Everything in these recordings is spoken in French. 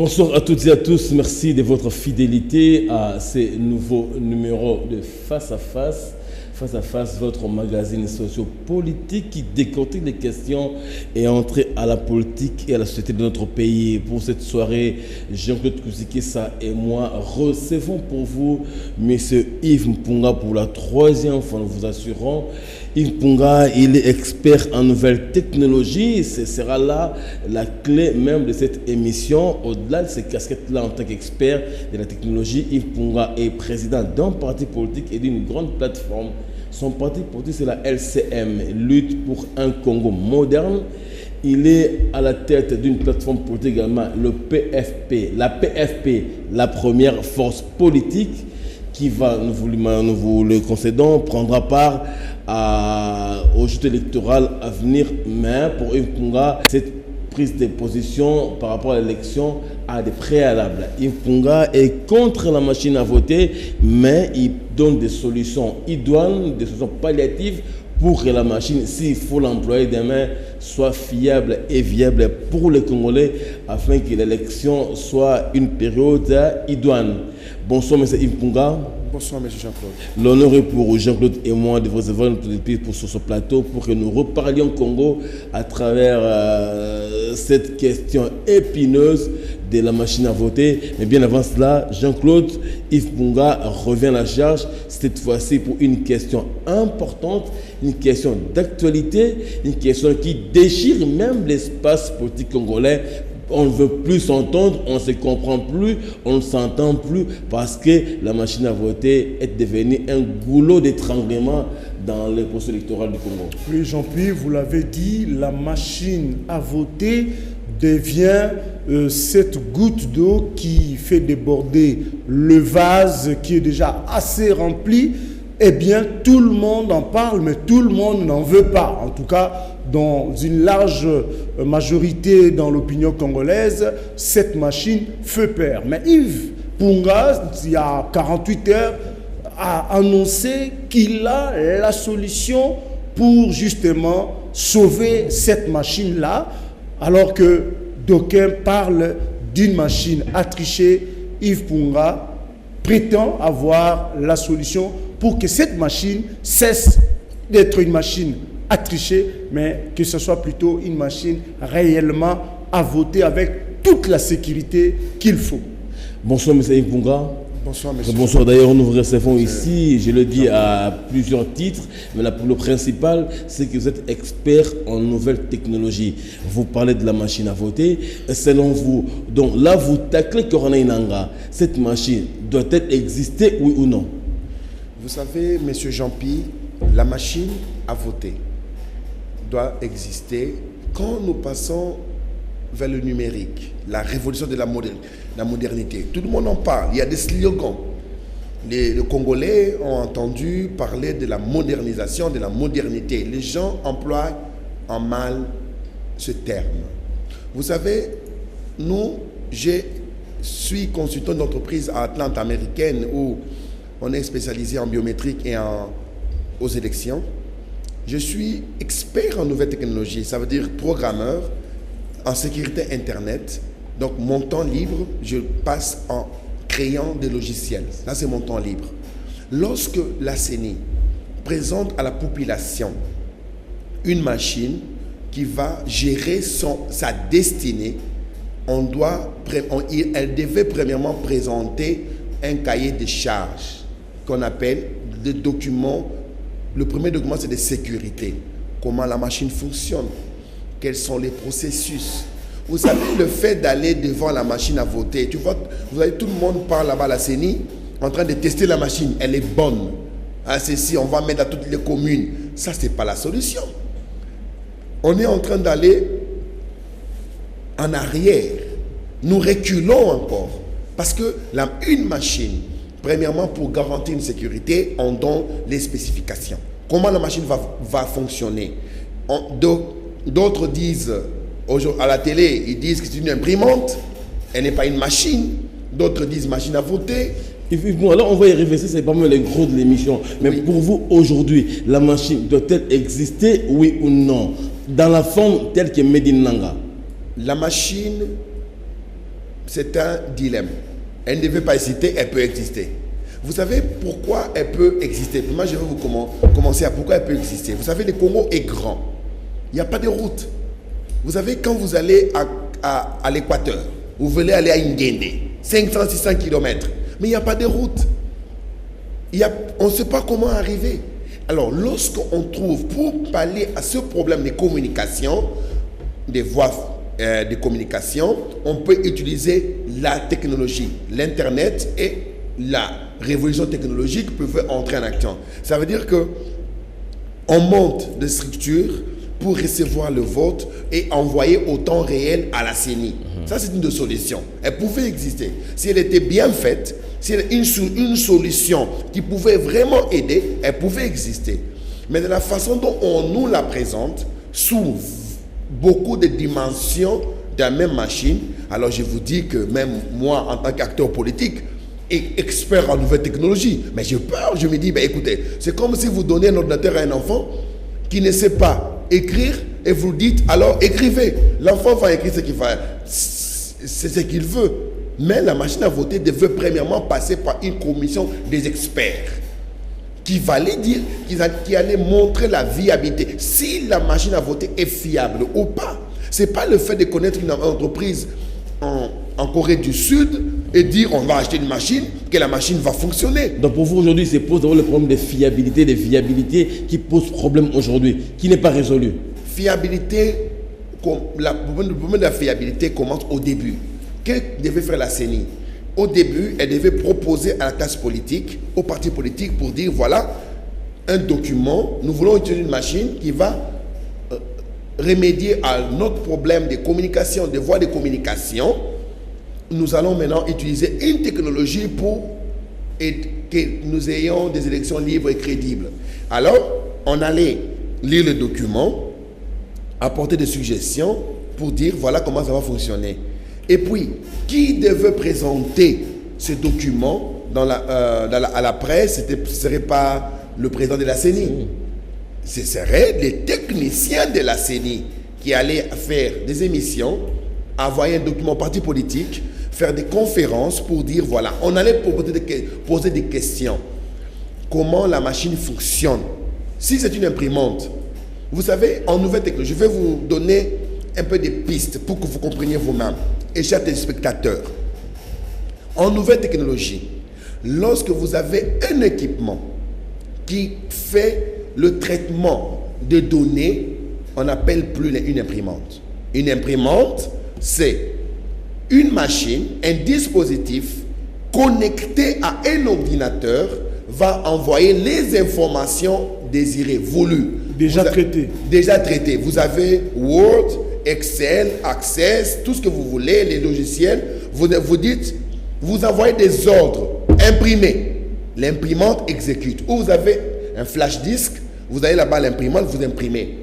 Bonsoir à toutes et à tous, merci de votre fidélité à ces nouveaux numéros de Face à Face. Face à Face, votre magazine sociopolitique qui décortique les questions et entrer à la politique et à la société de notre pays. Pour cette soirée, Jean-Claude Kousikessa et moi recevons pour vous M. Yves Mpunga pour la troisième fois, nous vous assurons. Yves Mpunga, il est expert en nouvelles technologies. Ce sera là la clé même de cette émission. Au-delà de ces casquettes-là en tant qu'expert de la technologie, Yves Mpunga est président d'un parti politique et d'une grande plateforme. Son parti politique, c'est la LCM, Lutte pour un Congo moderne. Il est à la tête d'une plateforme politique également, le PFP. La PFP, la première force politique qui va, nous vous le concédons, prendra part au jeu électoral à venir. Mais pour Yves Mpunga, cette prise de position par rapport à l'élection a des préalables. Yves Mpunga est contre la machine à voter, mais il donne des solutions idoines, des solutions palliatives pour que la machine, s'il faut l'employer demain, soit fiable et viable pour les Congolais afin que l'élection soit une période idoine. Bonsoir, M. Yves Mpunga. Bonsoir, M. Jean-Claude. L'honneur est pour Jean-Claude et moi de vous avoir pour sur ce plateau pour que nous reparlions Congo à travers cette question épineuse de la machine à voter. Mais bien avant cela, Jean-Claude, Yves Mpunga revient à la charge, cette fois-ci pour une question importante, une question d'actualité, une question qui déchire même l'espace politique congolais. On ne veut plus s'entendre, on ne se comprend plus, on ne s'entend plus parce que la machine à voter est devenue un goulot d'étranglement dans le processus électoral du Congo. Oui, Jean-Pierre, vous l'avez dit, la machine à voter devient cette goutte d'eau qui fait déborder le vase qui est déjà assez rempli. Eh bien, tout le monde en parle, mais tout le monde n'en veut pas. En tout cas, dans une large majorité dans l'opinion congolaise, cette machine fait peur. Mais Yves Mpunga, il y a 48 heures, a annoncé qu'il a la solution pour justement sauver cette machine-là, alors que d'aucuns parlent d'une machine à tricher. Yves Mpunga prétend avoir la solution pour que cette machine cesse d'être une machine à tricher, mais que ce soit plutôt une machine réellement à voter avec toute la sécurité qu'il faut. Bonsoir, M. Yves Mpunga. Bonsoir, monsieur. Bonsoir, d'ailleurs, nous vous recevons ici, je le dis à plusieurs titres, mais le principal, c'est que vous êtes expert en nouvelles technologies. Vous parlez de la machine à voter. Selon vous, donc là, vous taclez Corona Inanga. Cette machine doit-elle exister, oui ou non? Vous savez, monsieur Jean-Pierre, la machine à voter doit exister quand nous passons vers le numérique, la révolution de la modernité. Tout le monde en parle, il y a des slogans. Les Congolais ont entendu parler de la modernisation, de la modernité. Les gens emploient en mal ce terme. Vous savez, je suis consultant d'entreprise à Atlante américaine où on est spécialisé en biométrique et aux élections. Je suis expert en nouvelles technologies, ça veut dire programmeur en sécurité Internet. Donc mon temps libre, je passe en créant des logiciels. Là, c'est mon temps libre. Lorsque la CENI présente à la population une machine qui va gérer sa destinée, elle devait premièrement présenter un cahier de charges qu'on appelle des documents. Le premier document, c'est de sécurité. Comment la machine fonctionne, quels sont les processus. Vous savez, le fait d'aller devant la machine à voter, tu vois, vous avez tout le monde parle là-bas à la CENI en train de tester la machine. Elle est bonne. Ah, c'est si on va mettre dans toutes les communes. Ça, ce n'est pas la solution. On est en train d'aller en arrière. Nous reculons encore. Parce que une machine, premièrement, pour garantir une sécurité, on donne les spécifications. Comment la machine va fonctionner. D'autres disent, à la télé, ils disent que c'est une imprimante, elle n'est pas une machine. D'autres disent machine à voter. Bon, alors on va y arriver, c'est pas mal les gros de l'émission. Mais oui, pour vous, aujourd'hui, la machine doit-elle exister, oui ou non? Dans la forme telle que Made in Nanga. La machine c'est un dilemme. Elle ne devait pas exister, elle peut exister. Vous savez pourquoi elle peut exister? Moi, je vais vous commencer à pourquoi elle peut exister. Vous savez, le Congo est grand. Il n'y a pas de route. Vous savez, quand vous allez à l'équateur, vous voulez aller à Ingende, 500-600 km, mais il n'y a pas de route. On ne sait pas comment arriver. Alors, lorsqu'on trouve, pour pallier à ce problème de communication, des voies de communication, on peut utiliser la technologie. L'Internet et la révolution technologique peuvent entrer en action. Ça veut dire qu'on monte des structures pour recevoir le vote et envoyer au temps réel à la CENI. Ça, c'est une des solutions. Elle pouvait exister. Si elle était bien faite, si elle une solution qui pouvait vraiment aider, elle pouvait exister. Mais de la façon dont on nous la présente, sous beaucoup de dimensions de la même machine, alors je vous dis que même moi, en tant qu'acteur politique et expert en nouvelles technologies, mais j'ai peur, je me dis, ben écoutez, c'est comme si vous donnez un ordinateur à un enfant qui ne sait pas écrire et vous dites, alors écrivez. L'enfant va écrire ce qu'il va, c'est ce qu'il veut. Mais la machine à voter devait premièrement passer par une commission des experts qui allait dire, qui allait montrer la viabilité. Si la machine à voter est fiable ou pas. Ce n'est pas le fait de connaître une entreprise en Corée du Sud et dire on va acheter une machine, que la machine va fonctionner. Donc pour vous aujourd'hui, c'est pose d'abord le problème de fiabilité, de viabilité qui pose problème aujourd'hui, qui n'est pas résolu. Fiabilité, le problème de la fiabilité commence au début. Que devait faire la CENI? Au début, elle devait proposer à la classe politique, aux partis politiques pour dire voilà un document, nous voulons utiliser une machine qui va remédier à notre problème de communication, de voies de communication. Nous allons maintenant utiliser une technologie pour que nous ayons des élections libres et crédibles. Alors, on allait lire le document, apporter des suggestions pour dire voilà comment ça va fonctionner. Et puis, qui devait présenter ce document à la presse? Ce ne serait pas le président de la CENI. Ce seraient les techniciens de la CENI qui allaient faire des émissions, envoyer un document au parti politique, faire des conférences pour dire, voilà, on allait poser des questions. Comment la machine fonctionne? Si c'est une imprimante, vous savez, en nouvelle technologie, je vais vous donner un peu des pistes pour que vous compreniez vous-même. Et chers téléspectateurs, en nouvelle technologie, lorsque vous avez un équipement qui fait le traitement de données, on n'appelle plus une imprimante. Une imprimante, c'est une machine, un dispositif connecté à un ordinateur va envoyer les informations désirées, voulues. Déjà traitées. Déjà traitées. Vous avez Word, Excel, Access, tout ce que vous voulez, les logiciels. Vous dites, vous envoyez des ordres, imprimez. L'imprimante exécute. Ou vous avez un flash disk, vous allez là-bas à l'imprimante, vous imprimez.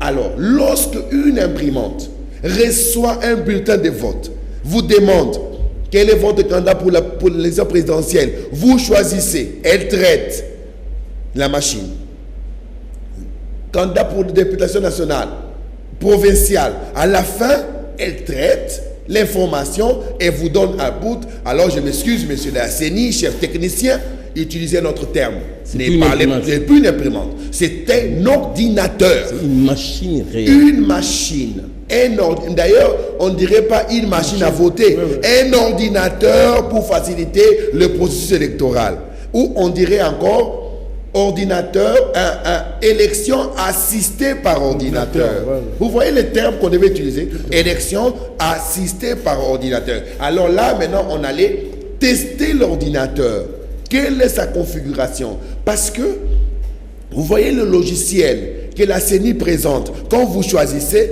Alors, lorsque une imprimante reçoit un bulletin de vote, vous demande quel est votre candidat pour l'élection présidentielle, vous choisissez, elle traite la machine. Candidat pour la députation nationale, provinciale, à la fin, elle traite l'information et vous donne un bout. Alors je m'excuse, monsieur de la CENI, chef technicien, utilisez notre terme. Ce n'est plus une imprimante, c'est un ordinateur. C'est une machine réelle. Une machine. D'ailleurs, on ne dirait pas une machine à voter, un ordinateur pour faciliter le processus électoral. Ou on dirait encore ordinateur, élection assistée par ordinateur. Vous voyez les termes qu'on devait utiliser? Élection assistée par ordinateur. Alors là, maintenant, on allait tester l'ordinateur. Quelle est sa configuration? Parce que, vous voyez le logiciel que la CENI présente, quand vous choisissez,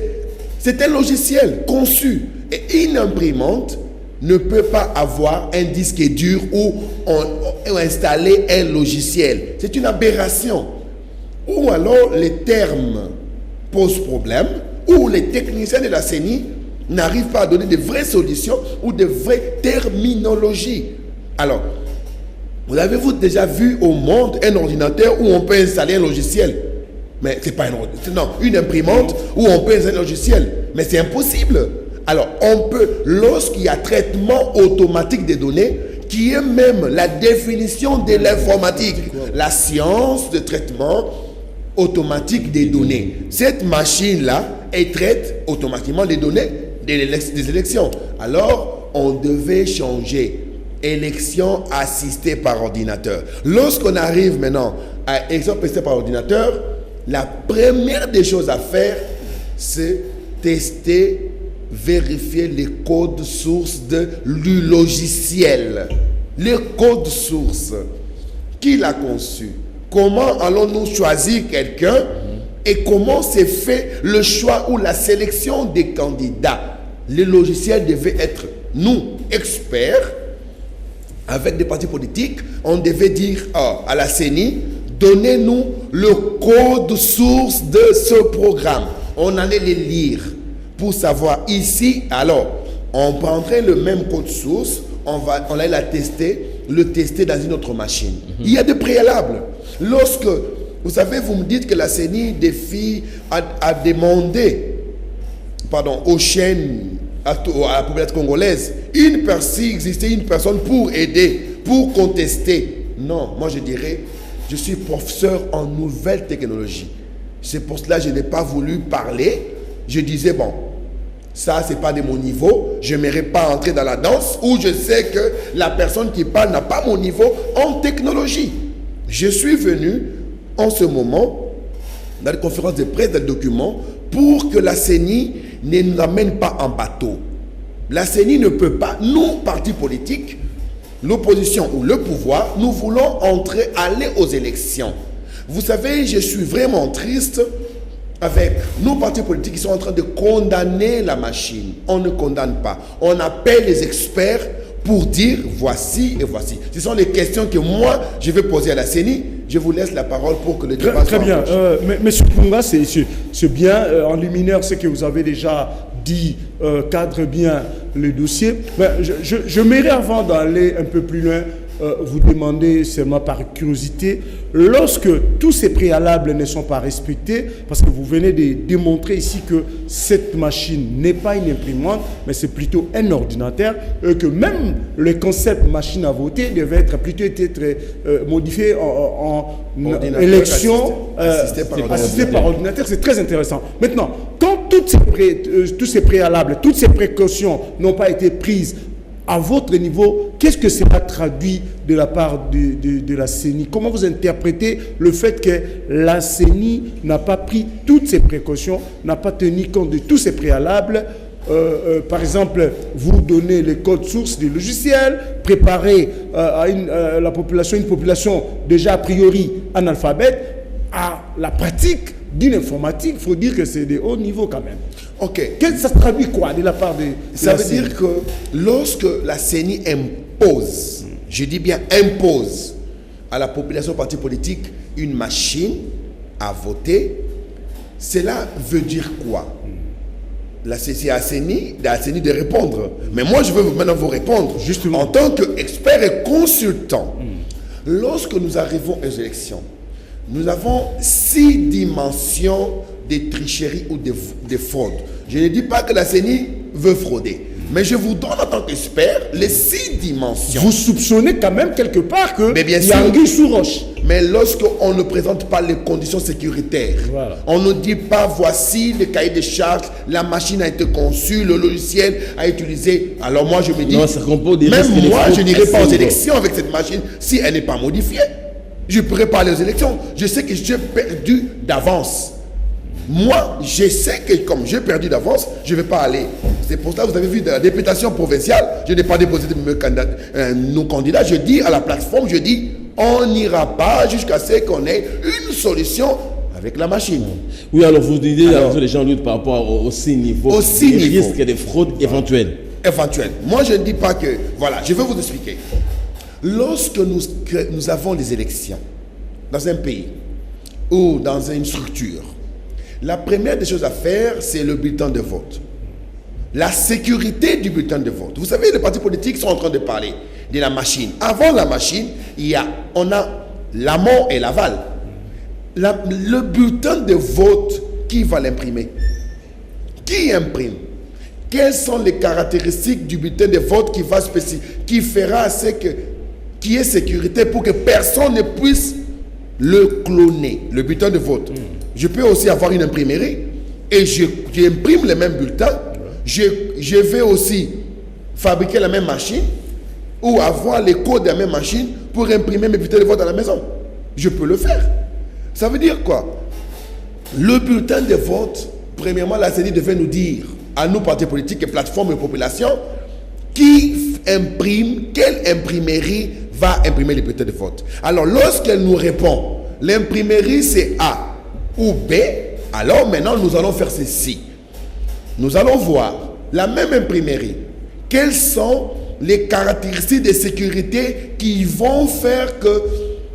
c'est un logiciel conçu. Et une imprimante ne peut pas avoir un disque dur où on installer un logiciel. C'est une aberration. Ou alors les termes posent problème, ou les techniciens de la CENI n'arrivent pas à donner de vraies solutions ou de vraies terminologies. Alors, vous avez-vous déjà vu au monde un ordinateur où on peut installer un logiciel? Mais c'est pas une imprimante où on peut installer un logiciel. Mais c'est impossible. Alors, on peut, lorsqu'il y a traitement automatique des données, qui est même la définition de l'informatique, la science de traitement automatique des données. Cette machine-là, elle traite automatiquement les données des élections. Alors, on devait changer élection assistée par ordinateur. Lorsqu'on arrive maintenant à élection assistée par ordinateur, la première des choses à faire, c'est tester, vérifier les codes sources du logiciel. Les codes sources. Qui l'a conçu? Comment allons-nous choisir quelqu'un? Et comment s'est fait le choix ou la sélection des candidats? Le logiciel devait être, nous, experts, avec des partis politiques, on devait dire à la CENI, donnez-nous le code source de ce programme. On allait les lire pour savoir ici. Alors, on prendrait le même code source, on allait le tester dans une autre machine. Il y a des préalables. Lorsque, vous savez, vous me dites que la CENI a demandé aux chaînes, à la population congolaise, existait une personne pour aider, pour contester. Non, moi je dirais, je suis professeur en nouvelles technologies. C'est pour cela que je n'ai pas voulu parler. Je disais, bon, ça c'est pas de mon niveau, je n'aimerais pas entrer dans la danse où je sais que la personne qui parle n'a pas mon niveau en technologie. Je suis venu en ce moment dans les conférences de presse, des documents, pour que la CENI ne nous amène pas en bateau. La CENI ne peut pas, nous, partis politiques, l'opposition ou le pouvoir, nous voulons aller aux élections. Vous savez, je suis vraiment triste avec nos partis politiques qui sont en train de condamner la machine. On ne condamne pas. On appelle les experts pour dire voici et voici. Ce sont les questions que moi, je vais poser à la CENI. Je vous laisse la parole pour que le débat soit très bien. Monsieur Punga, c'est bien. En liminaire, ce que vous avez déjà dit cadre bien le dossier. Je m'aimerais, avant d'aller un peu plus loin, vous demander seulement par curiosité, lorsque tous ces préalables ne sont pas respectés, parce que vous venez de démontrer ici que cette machine n'est pas une imprimante, mais c'est plutôt un ordinateur, et que même le concept machine à voter devait plutôt être modifié en élection assistée par ordinateur. C'est très intéressant. Maintenant, quand tous ces préalables, toutes ces précautions n'ont pas été prises, à votre niveau, qu'est-ce que cela traduit de la part de la CENI? Comment vous interprétez le fait que la CENI n'a pas pris toutes ces précautions, n'a pas tenu compte de tous ces préalables? Par exemple, vous donnez les codes sources des logiciels, préparer une population déjà a priori analphabète, à la pratique d'une informatique, il faut dire que c'est de haut niveau quand même. Ok. Ça se traduit quoi de la part de ça veut dire que lorsque la CENI impose, je dis bien impose, à la population parti politique une machine à voter, cela veut dire quoi? C'est à la CENI de répondre. Mais moi, je veux maintenant vous répondre. Justement. En tant qu'expert et consultant, lorsque nous arrivons aux élections, nous avons 6 dimensions de tricherie ou de fraude. Je ne dis pas que la CENI veut frauder, mais je vous donne en tant qu'expert les 6 dimensions. Vous soupçonnez quand même quelque part que mais bien il y a anguille sous roche. Mais lorsqu'on ne présente pas les conditions sécuritaires, voilà. On ne dit pas voici le cahier de charges, la machine a été conçue, le logiciel a été utilisé. Alors moi je me dis, même moi je n'irai pas aux élections avec cette machine si elle n'est pas modifiée. Je ne pourrais pas aller aux élections. Je sais que j'ai perdu d'avance. Moi, je sais que comme j'ai perdu d'avance, je ne vais pas aller. C'est pour ça que vous avez vu de la députation provinciale, je n'ai pas déposé nos candidats. Je dis à la plateforme, je dis, on n'ira pas jusqu'à ce qu'on ait une solution avec la machine. Oui, alors vous disiez les gens luttent par rapport aux 6 niveaux. Aux 6 niveaux. Risque de fraude éventuelle. Éventuelle. Moi, je ne dis pas que... Voilà, je vais vous expliquer. Lorsque nous avons des élections dans un pays ou dans une structure, la première des choses à faire, c'est le bulletin de vote. La sécurité du bulletin de vote. Vous savez, les partis politiques sont en train de parler de la machine. Avant la machine, on a l'amont et l'aval. Le bulletin de vote, qui va l'imprimer? Qui imprime? quelles sont les caractéristiques du bulletin de vote qui fera qu'il y ait sécurité pour que personne ne puisse le cloner, le bulletin de vote. Je peux aussi avoir une imprimerie et j'imprime le même bulletin. Je vais aussi fabriquer la même machine ou avoir les codes de la même machine pour imprimer mes bulletins de vote à la maison. Je peux le faire. Ça veut dire quoi? Le bulletin de vote, premièrement, la CENI devait nous dire, à nous, partis politiques et plateformes et populations, qui imprime, quelle imprimerie va imprimer les bulletins de vote. Alors, lorsqu'elle nous répond, l'imprimerie c'est A ou B, alors maintenant nous allons faire ceci. Nous allons voir la même imprimerie. Quelles sont les caractéristiques de sécurité qui vont faire que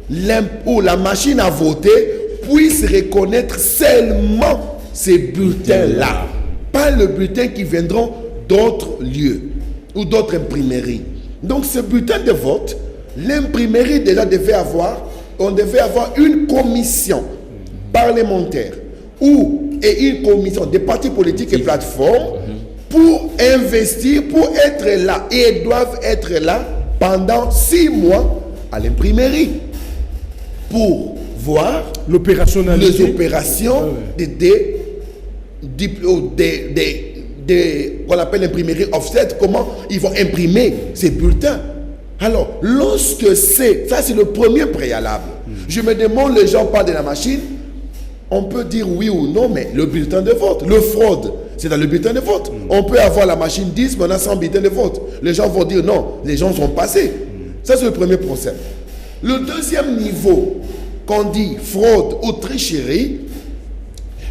la machine à voter puisse reconnaître seulement ces bulletins-là, pas le bulletin qui viendront d'autres lieux ou d'autres imprimeries. Donc ce bulletin de vote, l'imprimerie déjà on devait avoir une commission parlementaire et une commission des partis politiques et plateformes pour investir, pour être là. Et elles doivent être là pendant 6 mois à l'imprimerie pour voir les opérations qu'on appelle l'imprimerie offset, comment ils vont imprimer ces bulletins. Alors, lorsque ça c'est le premier préalable. Je me demande, les gens parlent de la machine, on peut dire oui ou non, mais le bulletin de vote, le fraude, c'est dans le bulletin de vote. On peut avoir la machine 10, mais on a 100 bulletins de vote. Les gens vont dire non, les gens sont passés. Ça c'est le premier procès. Le deuxième niveau, qu'on dit fraude ou tricherie,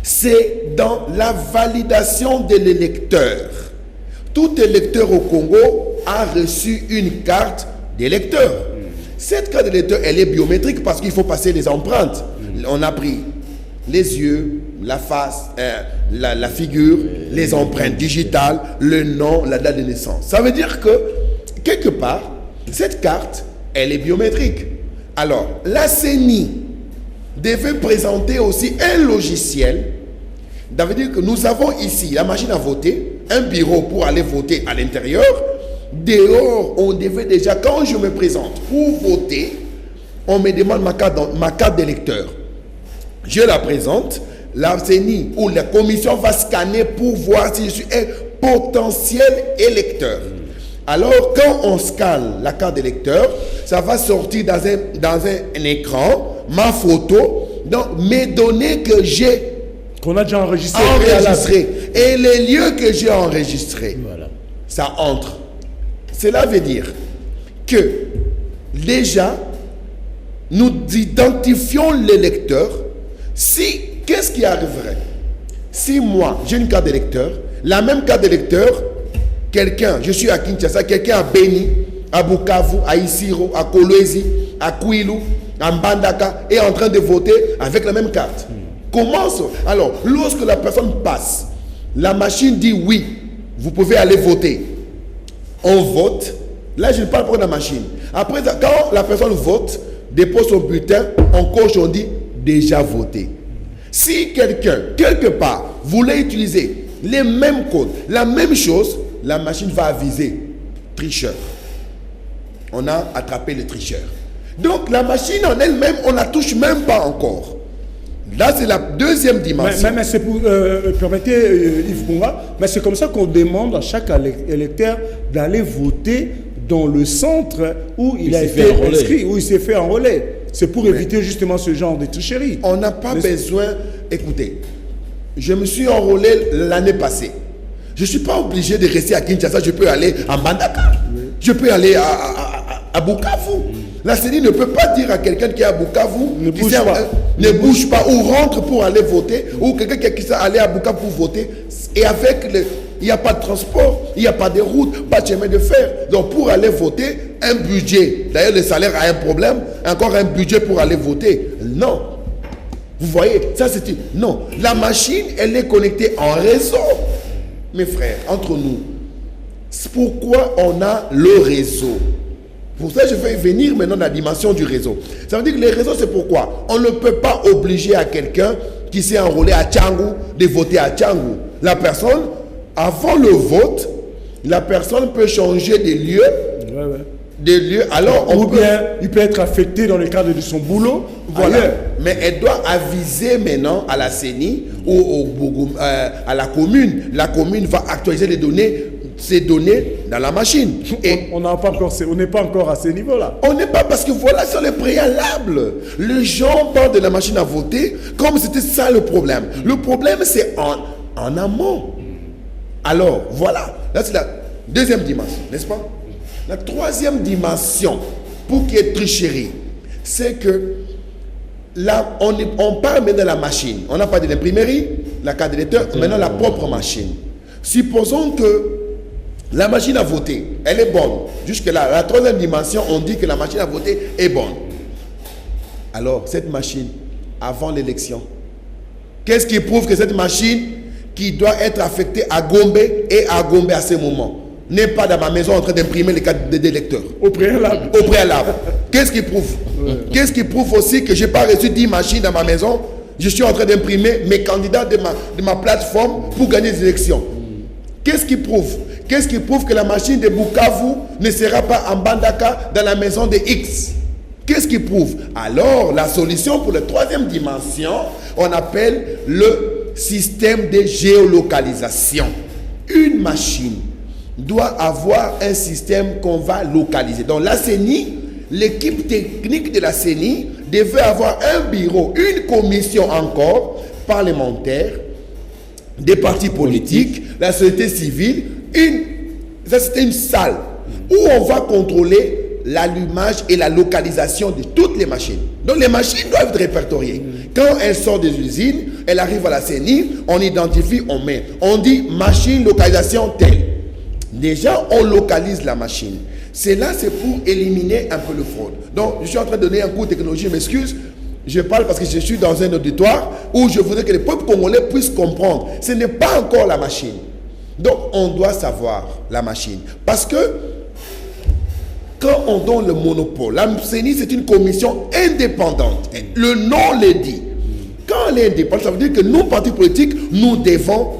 c'est dans la validation de l'électeur. Tout électeur au Congo a reçu une carte d'électeur. Cette carte d'électeur, elle est biométrique parce qu'il faut passer les empreintes. On a pris les yeux, la face, la figure, les empreintes digitales, le nom, la date de naissance. Ça veut dire que, quelque part, cette carte, elle est biométrique. Alors, la CENI devait présenter aussi un logiciel. Ça veut dire que nous avons ici la machine à voter, un bureau pour aller voter à l'intérieur. Dehors, on devait déjà, quand je me présente pour voter, on me demande ma carte d'électeur. Je la présente, la CENI ou la commission va scanner pour voir si je suis un potentiel électeur. Alors, quand on scanne la carte d'électeur, ça va sortir dans un écran, ma photo, donc mes données que j'ai qu'on a déjà enregistré et les lieux que j'ai enregistrés. Voilà. Ça entre. Cela veut dire que déjà, nous identifions l'électeur. Qu'est-ce qui arriverait si moi, j'ai une carte d'électeur, la même carte d'électeur, je suis à Kinshasa, quelqu'un à Beni, à Bukavu, à Isiro, à Kolwezi, à Kwilu, à Mbandaka, est en train de voter avec la même carte. Comment ça? Alors, lorsque la personne passe, la machine dit oui, vous pouvez aller voter. On vote. Là, je ne parle pas de la machine. Après, quand la personne vote, dépose son bulletin, on coche, on dit déjà voté. Si quelqu'un, quelque part, voulait utiliser les mêmes codes, la même chose, la machine va aviser tricheur. On a attrapé le tricheur. Donc, la machine en elle-même, on ne la touche même pas encore. Là, c'est la deuxième dimension. Mais c'est pour, permettez Yves Bunga, mais c'est comme ça qu'on demande à chaque électeur d'aller voter dans le centre où il a été inscrit, où il s'est fait enrôler. C'est pour éviter justement ce genre de tricherie. On n'a pas besoin... Écoutez, je me suis enrôlé l'année passée. Je ne suis pas obligé de rester à Kinshasa, je peux aller à Mbandaka. Je peux aller à Bukavu. La CENI ne peut pas dire à quelqu'un qui est à Bukavu ne bouge pas ou rentre pour aller voter, ou quelqu'un qui est allé à Bukavu pour voter, et il n'y a pas de transport, il n'y a pas de route, pas de chemin de fer. Donc pour aller voter, un budget. D'ailleurs, le salaire a un problème, encore un budget pour aller voter. Non. Vous voyez, ça c'est... Non. La machine, elle est connectée en réseau. Mes frères, entre nous, c'est pourquoi on a le réseau. Pour ça, je vais venir maintenant dans la dimension du réseau. Ça veut dire que les réseaux, c'est pourquoi on ne peut pas obliger à quelqu'un qui s'est enrôlé à Tchangou de voter à Tchangou. La personne avant le vote, la personne peut changer de lieu. Des lieux, alors ou bien il peut être affecté dans le cadre de son boulot. Voilà. Mais elle doit aviser maintenant à la CENI ou à la commune. La commune va actualiser ces données dans la machine. Et on n'est pas encore à ce niveau-là. On n'est pas, parce que voilà, sur les préalables. Les gens parlent de la machine à voter comme c'était ça le problème. Le problème, c'est en amont. Alors, voilà. Là, c'est la deuxième dimension, n'est-ce pas? La troisième dimension, pour qu'il y ait tricherie, c'est que là, on parle maintenant de la machine. On n'a pas de l'imprimerie, la carte d'électeur, maintenant la propre machine. Supposons que la machine à voter, elle est bonne. Jusque-là, la troisième dimension, on dit que la machine à voter est bonne. Alors, cette machine, avant l'élection, qu'est-ce qui prouve que cette machine, qui doit être affectée à Gombe et à Gombe à ce moment, n'est pas dans ma maison en train d'imprimer les cartes d'électeurs. Au préalable. Au préalable. Qu'est-ce qui prouve? Qu'est-ce qui prouve aussi que je n'ai pas reçu 10 machines dans ma maison? Je suis en train d'imprimer mes candidats de ma plateforme pour gagner les élections. Qu'est-ce qui prouve? Qu'est-ce qui prouve que la machine de Bukavu ne sera pas en Bandaka dans la maison de X? Qu'est-ce qui prouve? Alors, la solution pour la troisième dimension, on appelle le système de géolocalisation. Une machine doit avoir un système qu'on va localiser. Donc la CENI, l'équipe technique de la CENI devait avoir un bureau, une commission encore parlementaire, des partis politiques, la société civile, ça c'était une salle où on va contrôler l'allumage et la localisation de toutes les machines. Donc les machines doivent être répertoriées. Quand elles sortent des usines, elles arrivent à la CENI, on identifie, on met. On dit machine localisation telle. Déjà, on localise la machine. C'est pour éliminer un peu le fraude. Donc, je suis en train de donner un cours de technologie, je m'excuse. Je parle parce que je suis dans un auditoire où je voudrais que les peuples congolais puissent comprendre. Ce n'est pas encore la machine. Donc, on doit savoir la machine. Parce que, quand on donne le monopole, la CENI, c'est une commission indépendante. Le nom le dit. Quand elle est indépendante, ça veut dire que nous, partis politiques, nous devons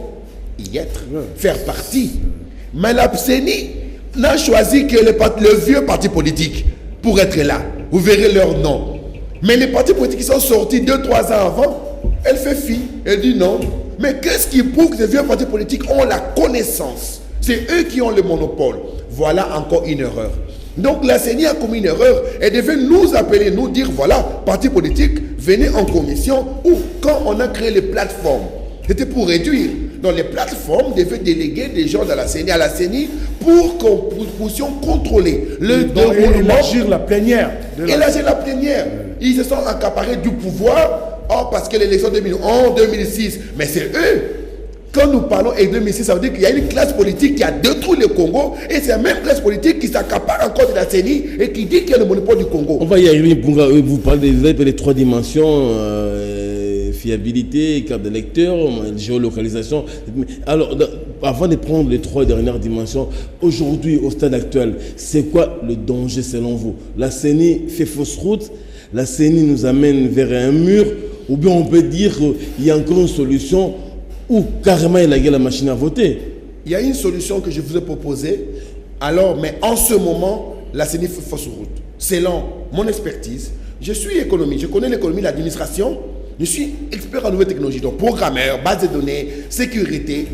y être, faire partie. Mais la CENI n'a choisi que le vieux parti politique pour être là. Vous verrez leur nom. Mais les partis politiques qui sont sortis 2-3 ans avant, elle fait fi. Elle dit non. Mais qu'est-ce qui prouve que ces vieux partis politiques ont la connaissance? C'est eux qui ont le monopole. Voilà encore une erreur. Donc la CENI a commis une erreur. Elle devait nous appeler, nous dire voilà, partis politiques, venez en commission. Ou quand on a créé les plateformes, c'était pour réduire. Donc les plateformes devaient déléguer des gens à la CENI pour qu'on puissions contrôler le déroulement. Élargir la plénière. Élargir la plénière. Ils se sont accaparés du pouvoir parce que l'élection 2011, 2006. Mais c'est eux. Quand nous parlons de 2006, ça veut dire qu'il y a une classe politique qui a détruit le Congo et c'est la même classe politique qui s'accapare encore de la CENI et qui dit qu'il y a le monopole du Congo. On va y arriver. Vous parlez des trois dimensions. Fiabilité, carte d'électeur, géolocalisation. Alors, avant de prendre les trois dernières dimensions, aujourd'hui, au stade actuel, c'est quoi le danger selon vous? La CENI fait fausse route, la CENI nous amène vers un mur, ou bien on peut dire qu'il y a encore une solution où carrément il a gagné la machine à voter? Il y a une solution que je vous ai proposée, alors, mais en ce moment, la CENI fait fausse route. Selon mon expertise, je suis économiste, je connais l'économie, l'administration. Je suis expert en nouvelles technologies, donc programmeur, base de données, sécurité.